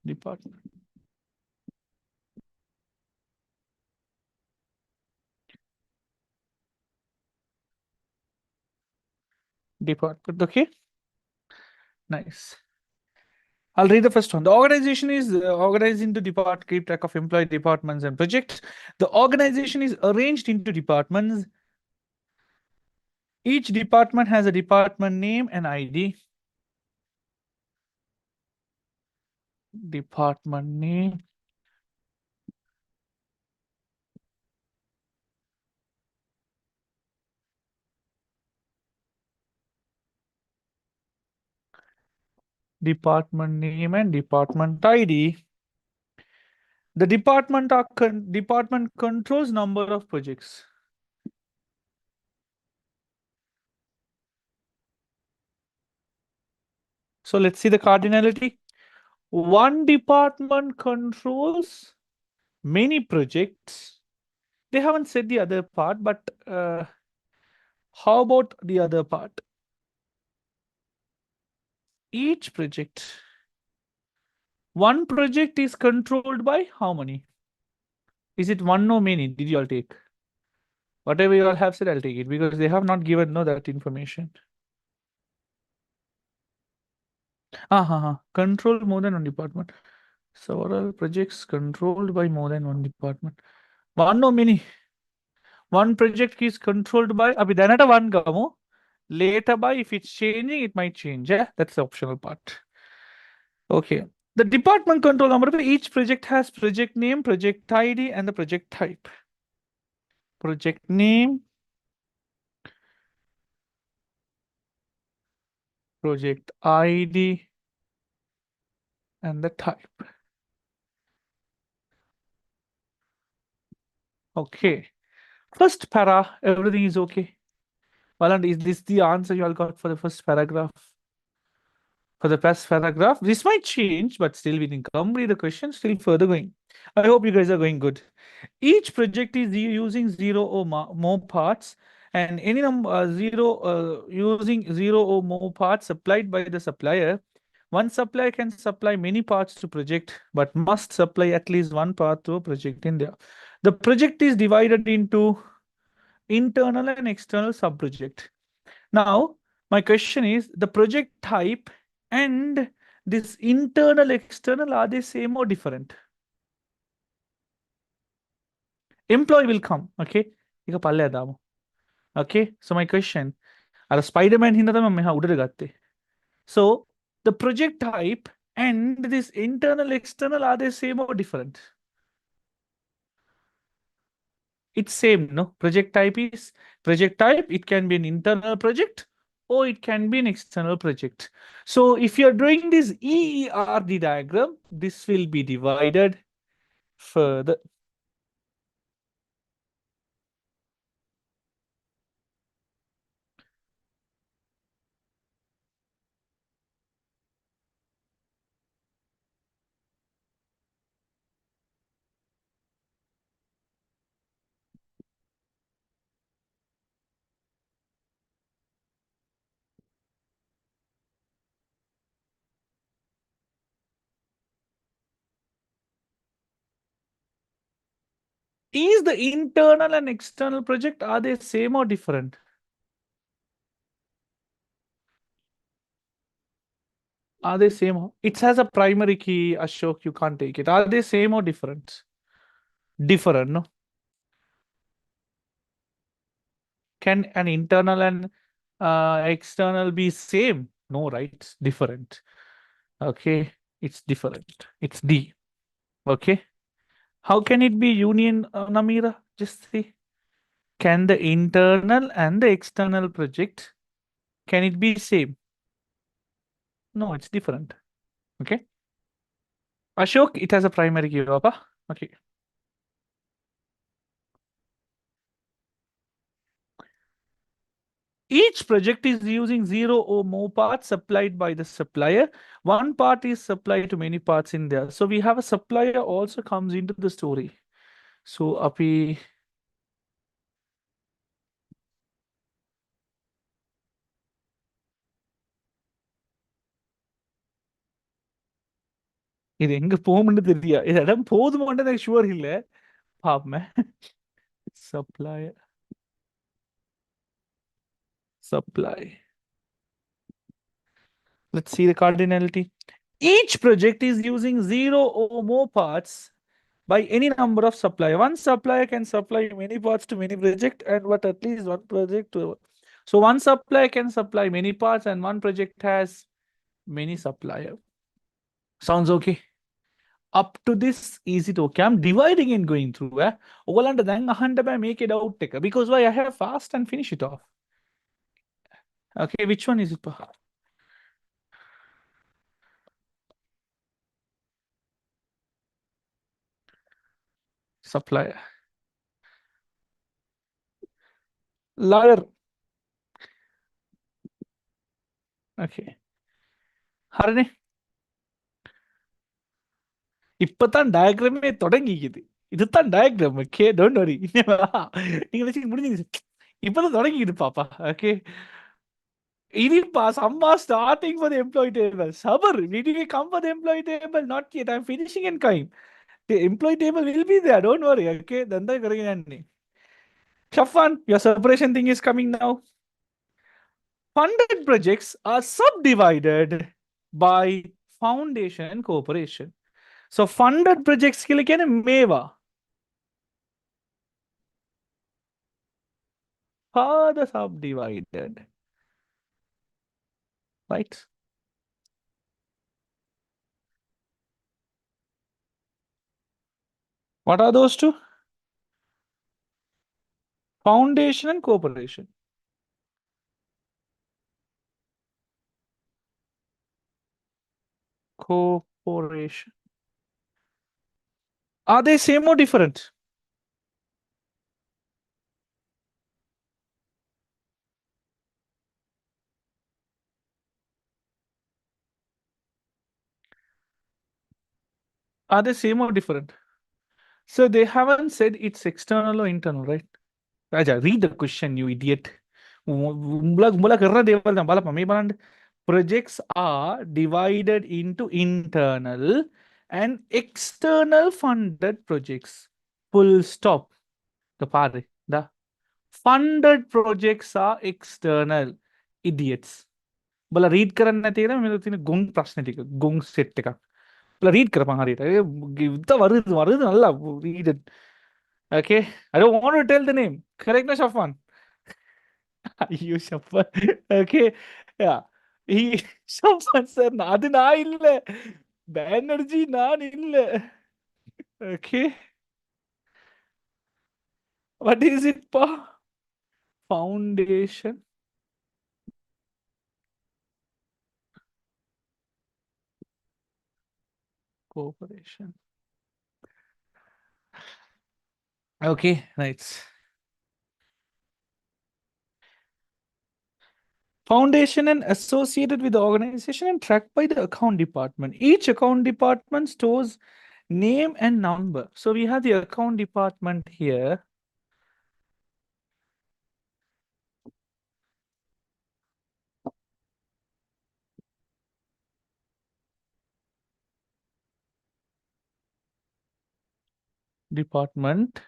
Department. Department. Okay. Nice. I'll read the first one. The organization is organized into keep track of employee departments and projects. The organization is arranged into departments. Each department has a department name and ID. Department name. Department name and department ID. The department controls number of projects. So let's see the cardinality. One department controls many projects. They haven't said the other part, but how about the other part? Each project. One project is controlled by how many? Is it one or many? Did you all take? Whatever you all have said, I'll take it because they have not given no that information. Control more than one department. Several projects controlled by more than one department. One or many? One project is controlled by abhi then at one gamo. Later by if it's changing, it might change. Yeah, that's the optional part. Okay. The department control number of each project has project name, project ID, and the project type. Project name, project ID, and the type. Okay. First para, everything is okay. Valant, is this the answer you all got for the first paragraph? For the first paragraph, this might change, but still we can complete the question, still further going. I hope you guys are going good. Each project is using zero or more parts, and any number using zero or more parts supplied by the supplier. One supplier can supply many parts to project, but must supply at least one part to a project in there. The project is divided into internal and external sub-project. Now, my question is the project type and this internal external, are they same or different? Employee will come, okay? ಈಗ ಪಲ್ಯ ಅದಾವು. Okay, so my question, are Spider-Man ಹಿಂದದ ಮಮ್ಮಿ ಹುಡುಗತ್ತೆ. So the project type and this internal external, are they same or different? It's same, no? Project type is project type. It can be an internal project or it can be an external project. So if you're doing this EERD diagram, this will be divided further. Is the internal and external project, are they same or different? Are they same? It has a primary key, Ashok, you can't take it. Are they same or different? Different, no? Can an internal and external be same? No, right? It's different. Okay, it's different. It's D. Okay. How can it be union, Namira? Just see. Can the internal and the external project, can it be same? No, it's different. Okay. Ashok, it has a primary key, Papa. Okay. Each project is using zero or more parts supplied by the supplier. One part is supplied to many parts in there. So we have a supplier also comes into the story. So Api, இது எங்க போகும்னு தெரியா இது இடம் போதுமான்னு எனக்கு sure இல்ல பாப்போமே supplier supply. Let's see the cardinality. Each project is using zero or more parts by any number of supplier. One supplier can supply many parts to many project and what at least one project to. So one supplier can supply many parts and one project has many supplier. Sounds okay? Up to this, is it okay? I'm dividing and going through. All under then make it out because why I have fast and finish it off. Okay, which one is it? Supplier. Liar. Okay. Harane. இப்பதான் டயக்ராமே தொடங்கிக்குது இதுதான் diagram okay don't worry நீங்க வச்சு முடிஞ்சீங்க இப்பதான் தொடங்கிக்குது பாப்பா okay இனிப்பா சம்மா starting for the employee table சபர் did we come for the employee table not yet I'm finishing in kind the employee table will be there don't worry okay then the karaginanni Shafan your separation thing is coming now funded projects are subdivided by foundation and corporation. So funded projects के लिए क्या है मेवा further subdivided, right? What are those two? Foundation and corporation. Corporation. Are they same or different? Are they same or different? So they haven't said it's external or internal, right? Raja, read the question, you idiot. Projects are divided into internal and external funded projects. Full stop. The பாரு. The funded projects are external. Idiots. बोला read करना तेरा मेरे तीन गुंग प्रश्न ठीक है गुंग सेट का बोला रीड कर पांगा रीड इतना वरुद वरुद नल्ला read it. Okay, I don't want to tell the name. Correct na Shafwan? You Shafwan. Okay, yeah. He Shafwan sir அது நான் இல்ல Banerjee நான் இல்ல. Okay, what is it pa? Foundation Corporation. Okay, right. Foundation and associated with the organization and tracked by the account department. Each account department stores name and number. So we have the account department here. Department.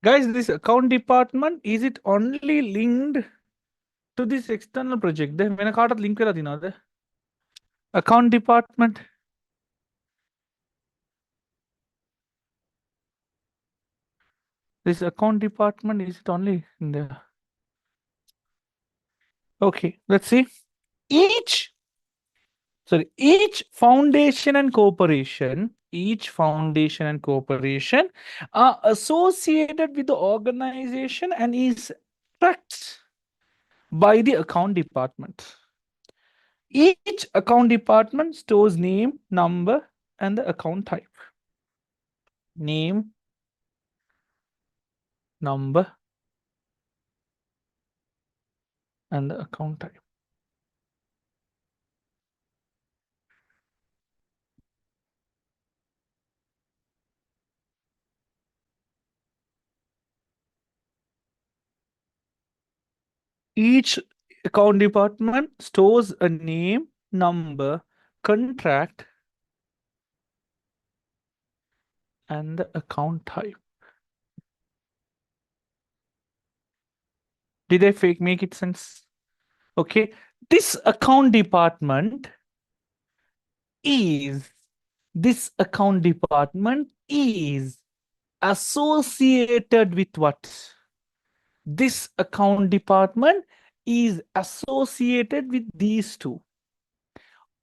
Guys, this account department, is it only linked to this external project? Then when I card link kera dina de. Account department. This account department, is it only in there? Okay, let's see. Each foundation and corporation, are associated with the organization and is tracked by the account department. Each account department stores name, number, and the account type. Name, number, and the account type. Each account department stores a name, number, contract, and the account type. Did I make it sense? Okay. This account department is associated with what? This account department is associated with these two.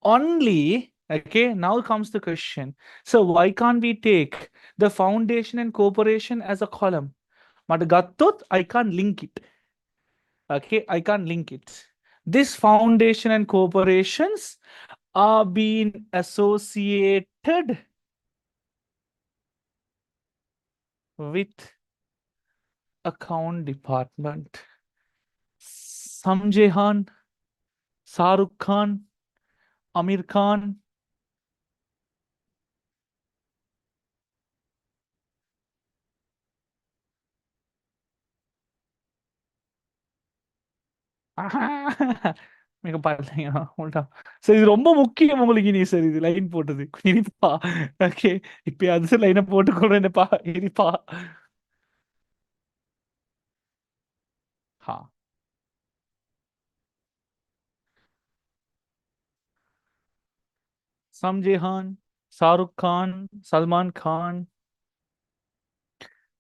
Only, okay, now comes the question. So why can't we take the foundation and corporation as a column? But gattut, I can't link it. Okay, I can't link it. This foundation and corporations are being associated with account department. Samjay Khan, Saruk Khan, Amir Khan. மிக பாருங்க உள்டா சரி இது ரொம்ப முக்கியம் உங்களுக்கு இனி sir இது line போட்டது இனிப்பா ஓகே இப்ப அது லைனை போட்டுக்கொள்றேன்ப்பா இனிப்பா हाँ समझे खान शाहरुख खान सलमान खान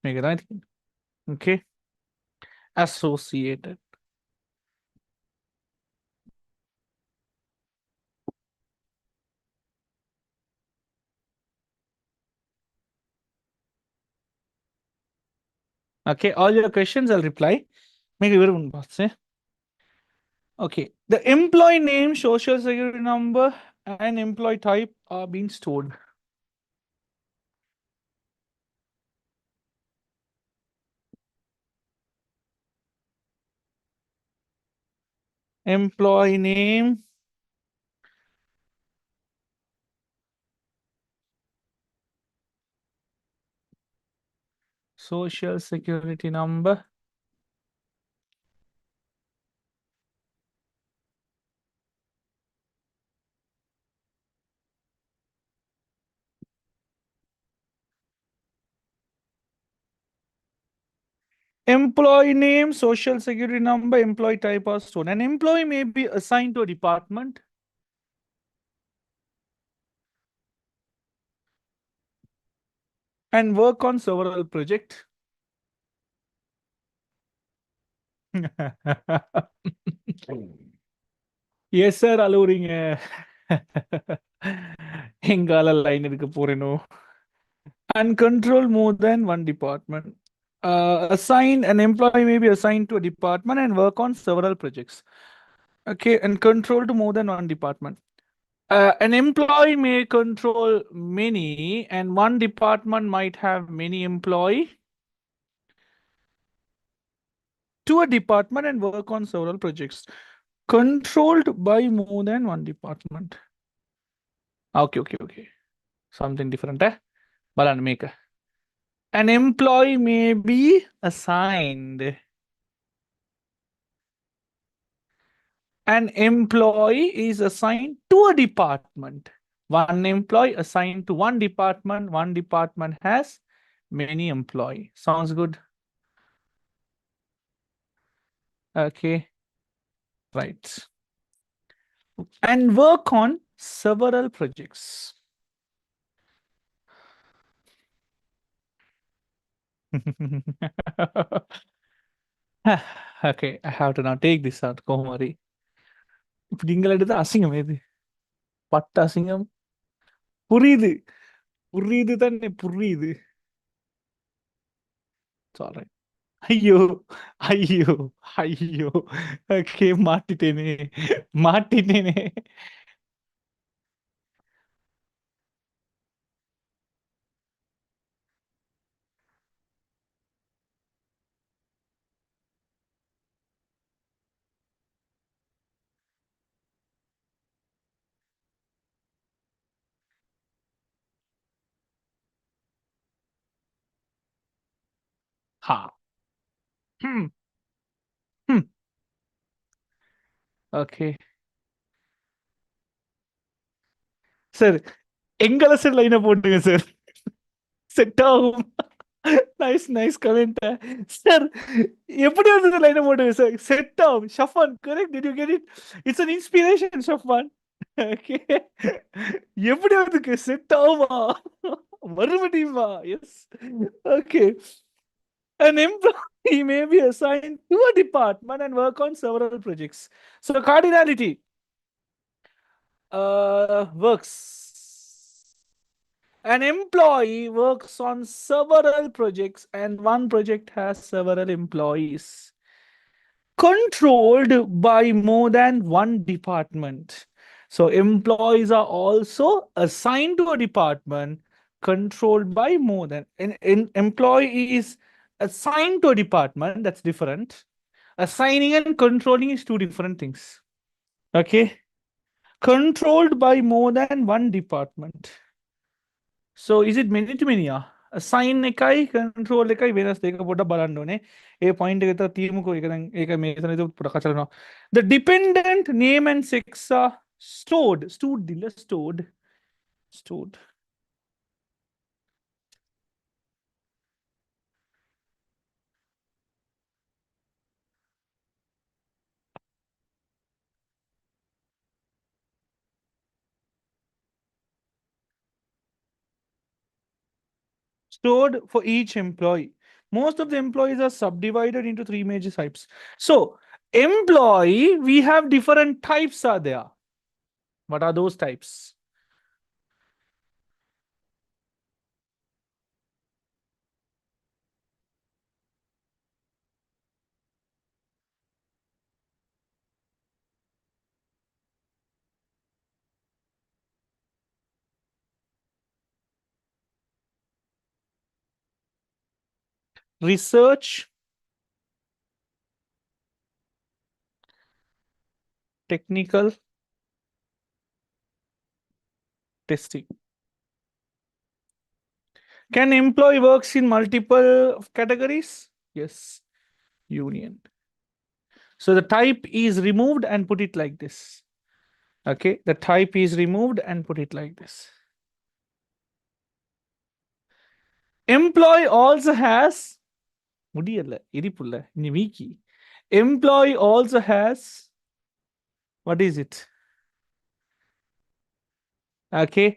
मैं कहता हूँ okay associated okay all your questions I'll reply make it very one boss Okay. The employee name, social security number, and employee type are being stored. Employee name, social security number. Employee name, social security number, employee type are stored. An employee may be assigned to a department and work on several projects. Yes, sir, alluring. எங்கால line எடுக்க போறேனோ. And control more than one department. An employee may be assigned to a department and work on several projects. Okay, and control to more than one department. An employee may control many, and one department might have many employee to a department and work on several projects. Controlled by more than one department. Okay. Something different, eh? Balan make. An employee may be assigned. An employee is assigned to a department. One employee assigned to one department has many employee. Sounds good. Okay, right. And work on several projects. Okay, I have to now take this out. Komari. இப்ப நீங்கள் எடுத்த அசிங்கம் எது? பட்ட அசிங்கம். புரியுது. புரியுது தானே புரியுது. It's ஐயோ! ஐயோ! ஐயோ! ஓகே மாட்டிட்டேனே! மாட்டிட்டேனே! ஹா! ம். ம். ஓகே. சார் எங்கள சார் லைன போட்டுங்க சார். செட் ஆகும். Nice comment. சார் எப்படி வந்து லைன போட்டுங்க சார். செட் ஆகும். Shafan correct. Did you get it? It's an inspiration Shafan. Okay. எப்படி வந்து செட் ஆகுமா? மறுபடியுமா? Yes. Okay. An employee may be assigned to a department and work on several projects. So cardinality works. An employee works on several projects, and one project has several employees. Controlled by more than one department. So employees are also assigned to a department, controlled by more than an employee is assigned to a department. That's different. Assigning and controlling is two different things. Okay. Controlled by more than one department. So is it many to many? Assign ekai control ekai venas deka poda balandone a point kita team ko eka mesan itu pura kachalno. The dependent name and sex are stored. Stored for each employee. Most of the employees are subdivided into three major types. So employee, we have different types are there. What are those types? research, technical, testing. Can employee works in multiple categories? Yes. Union. So the type is removed and put it like this. Okay. The type is removed and put it like this. Employee also has முடியல இரிப்புல்ல இனி வீக்கி. Employee also has, what is it? Okay.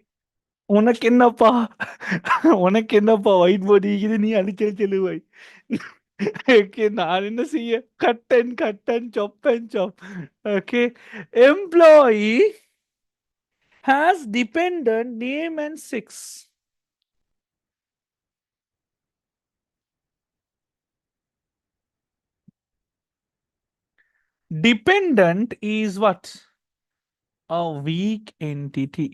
உனக்கு என்னப்பா உனக்கு என்னப்பா white board இது நீ அடிச்சு செல்லுவாய். Okay நான் என்ன செய்ய கட்டன் chop. Okay. Employee has dependent name and sex. Dependent is what? A weak entity.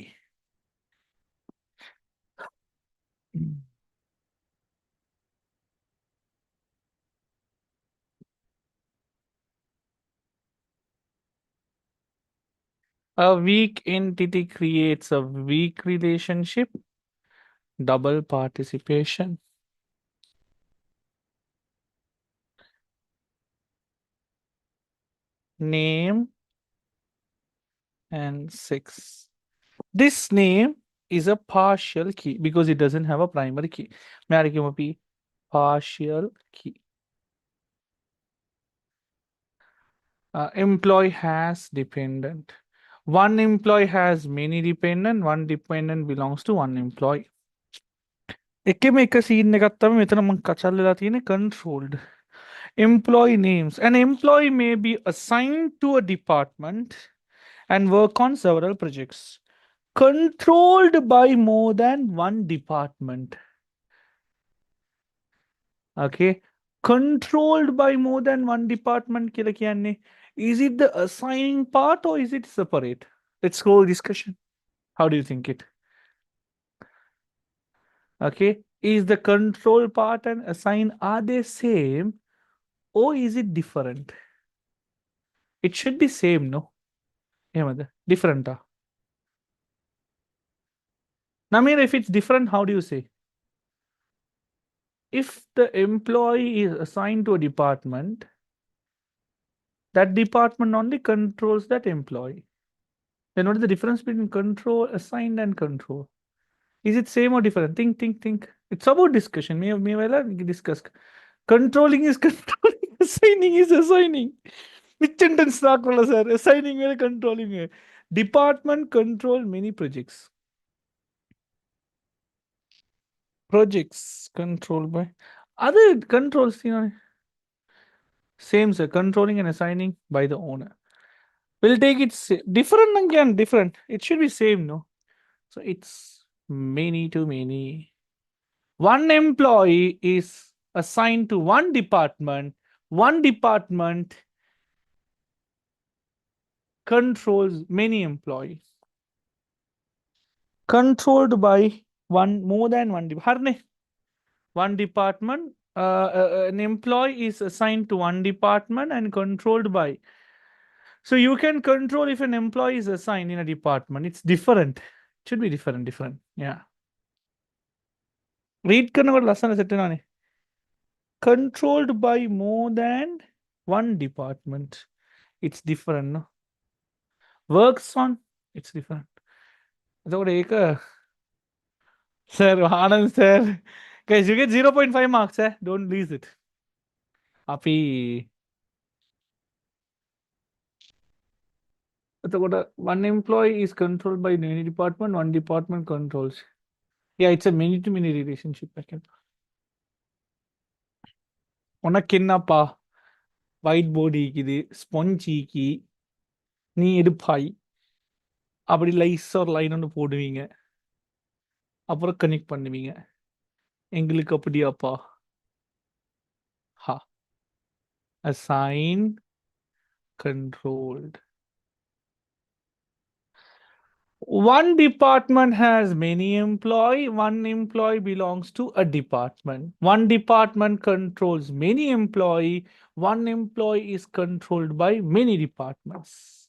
A weak entity creates a weak relationship, double participation. Name and sex. This name is a partial key because it doesn't have a primary key. May partial key. Employee has dependent. One employee has many dependent. One dependent belongs to one employee. එකම එක scene එකක් තමයි මෙතන මම කචල්ලලා තියෙන්නේ controlled. Employee names. An employee may be assigned to a department and work on several projects. Controlled by more than one department. Okay. Controlled by more than one department. Is it the assigning part or is it separate? Let's go discussion. How do you think it? Okay. Is the control part and assign, are they same or is it different? It should be same, no? Different. Namir, if it's different, how do you say? If the employee is assigned to a department, that department only controls that employee. Then what is the difference between control, assigned, and control? Is it same or different? Think. It's about discussion. May discuss. Controlling is controlling. Assigning is assigning. Which sentence sir? Assigning and controlling. Department control many projects. Projects controlled by other controls. Same, sir. Controlling and assigning by the owner. We'll take it different again. Different. It should be same, no? So it's many to many. One employee is assigned to one department. One department controls many employees. Controlled by more than one department. One department. An employee is assigned to one department and controlled by. So you can control if an employee is assigned in a department. It's different. It should be different. Yeah. Read lesson controlled by more than one department. It's different, no? Works on, it's different. Sir, Anand sir. Guys, you get 0.5 marks, eh? Don't lose it. Happy. One employee is controlled by many department, one department controls. Yeah, it's a many to many relationship. உனக்கு என்னப்பா white board ஈக்குது sponge ஈக்கி நீ எடுப்பாய் அப்படி லைஸாக ஒரு line ஒன்று போடுவீங்க அப்புறம் connect பண்ணுவீங்க எங்களுக்கு அப்படியாப்பா ஹா assign controlled One department has many employee, one employee belongs to a department. One department controls many employee, one employee is controlled by many departments.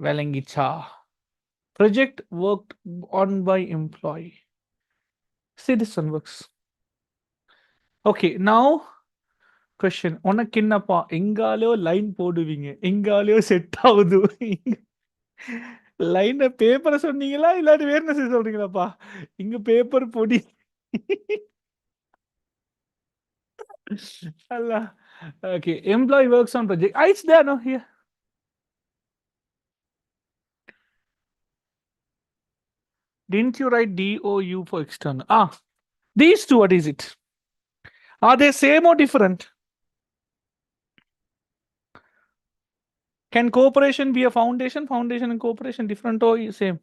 Valengicha. Project worked on by employee. See this one works. Okay, now question. உனக்கு என்னப்பா எங்காலோ line போடுவீங்க எங்காலோ set ஆகுது line பேப்பரை சொன்னீங்களா இல்லாட்டி வேற என்ன செய்ய சொல்றீங்களாப்பா இங்க பேப்பர் பொடி Allah. Okay, employee works on project. Ah, it's there, no? Here. Didn't you write DOU for external? Ah, these two, what is it? Are they same or different? Can cooperation be a foundation? Foundation and cooperation different or same?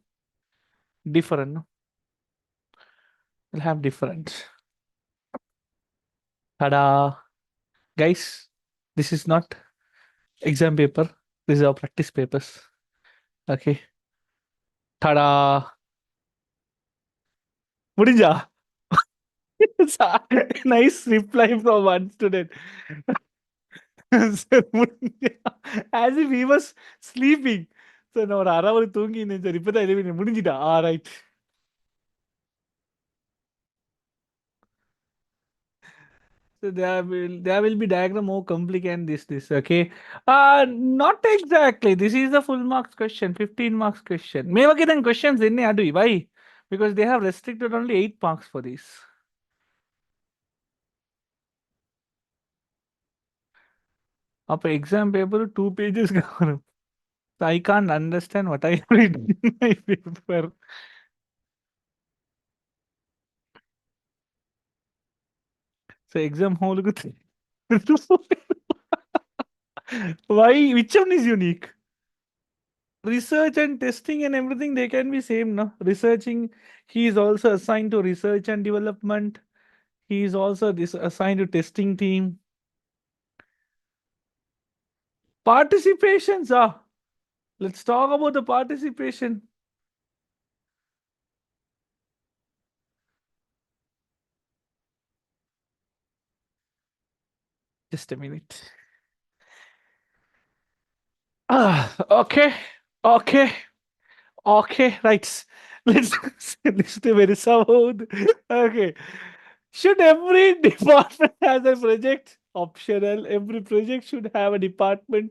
Different, no? We'll have different. Tada. Guys, this is not exam paper. This is our practice papers. Okay. Tada. முடிஞ்சா nice reply from one student. Sir, as if he was sleeping. So நான் ஒரு அரை அவர் தூங்கி இருந்தேன் sir இப்பதான் எழுதி முடிஞ்சிட்டா right so there will be diagram more complicated this okay not exactly this is a full marks question 15 marks question மேவகே then questions என்ன adu why because they have restricted only 8 marks for this அப்ப exam paper 2 pages வரும் I can't understand what I read in my paper. So exam hall why? Which one is unique? Research and testing and everything they can be same, no? Researching, he is also assigned to research and development. He is also assigned to testing team. Participations, let's talk about the participation. Just a minute. Okay, okay, okay, right. Let's do very sound. Okay. Should every department has a project? Optional. Every project should have a department.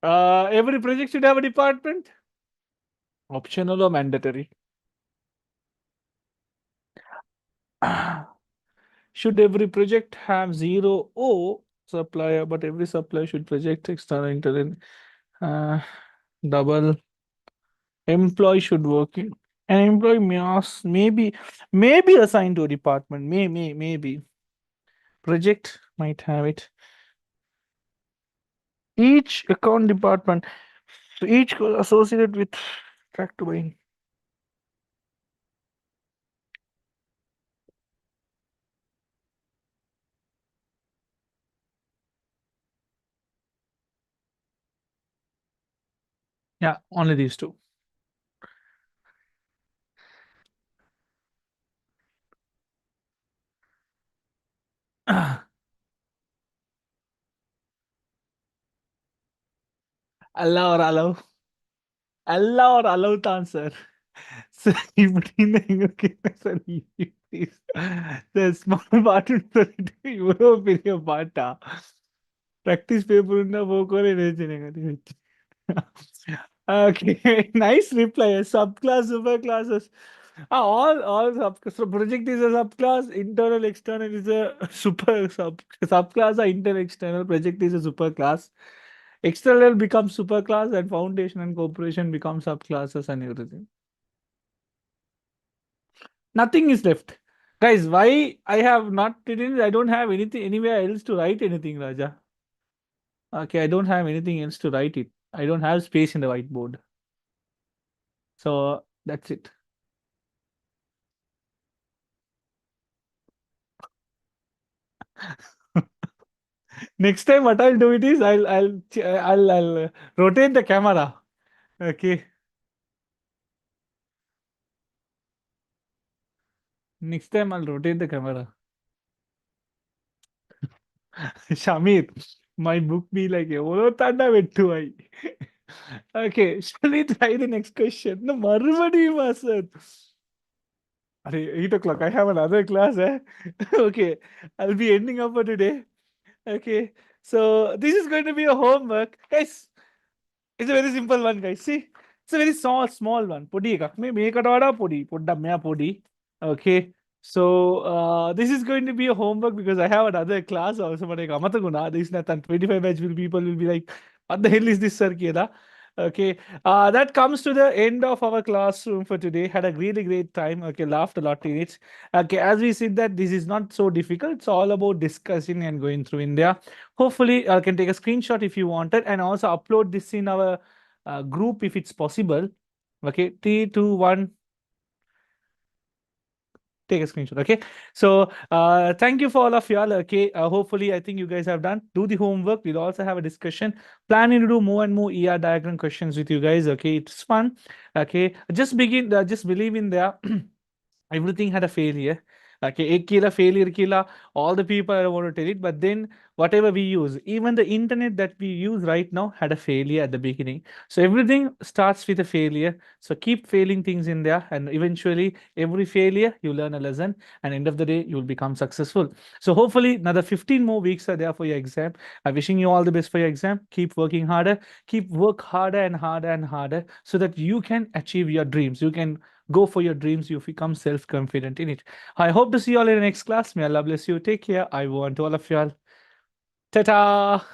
Every project should have a department. Optional or mandatory? Should every project have zero O supplier, but every supplier should project external internal double employee should work in an employee maybe assigned to a department. Maybe project might have it. Each account department, so each associated with track to buying. Yeah, only these two. Allah or allow. Allah or allow தான் sir இப்படின்னு எங்க கேட்க sir small பாட்டுன்னு சொல்லிட்டு இவ்வளோ பெரிய பாட்டா practice பேப்பர்னா போக்கோல நினைச்சேன் okay, nice reply. Subclass, superclasses. All so project is a subclass. Internal, external is a subclass. Internal, external. Project is a superclass. External becomes superclass, and foundation and corporation become subclasses and everything. Nothing is left, guys. Why I have not written? I don't have anything anywhere else to write anything, Raja. Okay, I don't have anything else to write it. I don't have space in the whiteboard. So that's it. Next time, what I'll do it is I'll rotate the camera. Okay. Next time I'll rotate the camera. Shamir, my book be like எவ்வளோ தாண்டா வெட்டுவாய். Okay, shall we try the next question? No, மறுபடியும் sir. At 8 o'clock, I have another class. Eh? Okay, I'll be ending up for today. Okay, so this is going to be a homework. Guys, it's a very simple one, guys. See, it's a very small one. Podi ka. Me make podi. Podda mea podi. Okay. So this is going to be a homework because I have another class also. But this is not 25 batch people will be like, what the hell is this, sir? Kieda? Okay. That comes to the end of our classroom for today. Had a really great time. Okay, laughed a lot in it. Okay, as we said that this is not so difficult. It's all about discussing and going through India. Hopefully, I can take a screenshot if you wanted and also upload this in our group if it's possible. Okay, 3, 2, 1. Take a screenshot. Okay, so thank you for all of y'all. Okay, hopefully I think you guys have done. Do the homework. We'll also have a discussion. Planning to do more and more ER diagram questions with you guys. Okay, it's fun. Okay, just begin. Just believe in there. Everything had a failure. Okay, ek kila failure kila. All the people I don't want to tell it, but then whatever we use, even the internet that we use right now had a failure at the beginning. So everything starts with a failure. So keep failing things in there, and eventually every failure you learn a lesson, and end of the day you will become successful. So hopefully another 15 more weeks are there for your exam. I'm wishing you all the best for your exam. Keep working harder. Keep work harder and harder and harder so that you can achieve your dreams. You can go for your dreams. You become self-confident in it. I hope to see you all in the next class. May Allah bless you. Take care. I want all of you all. Ta-ta.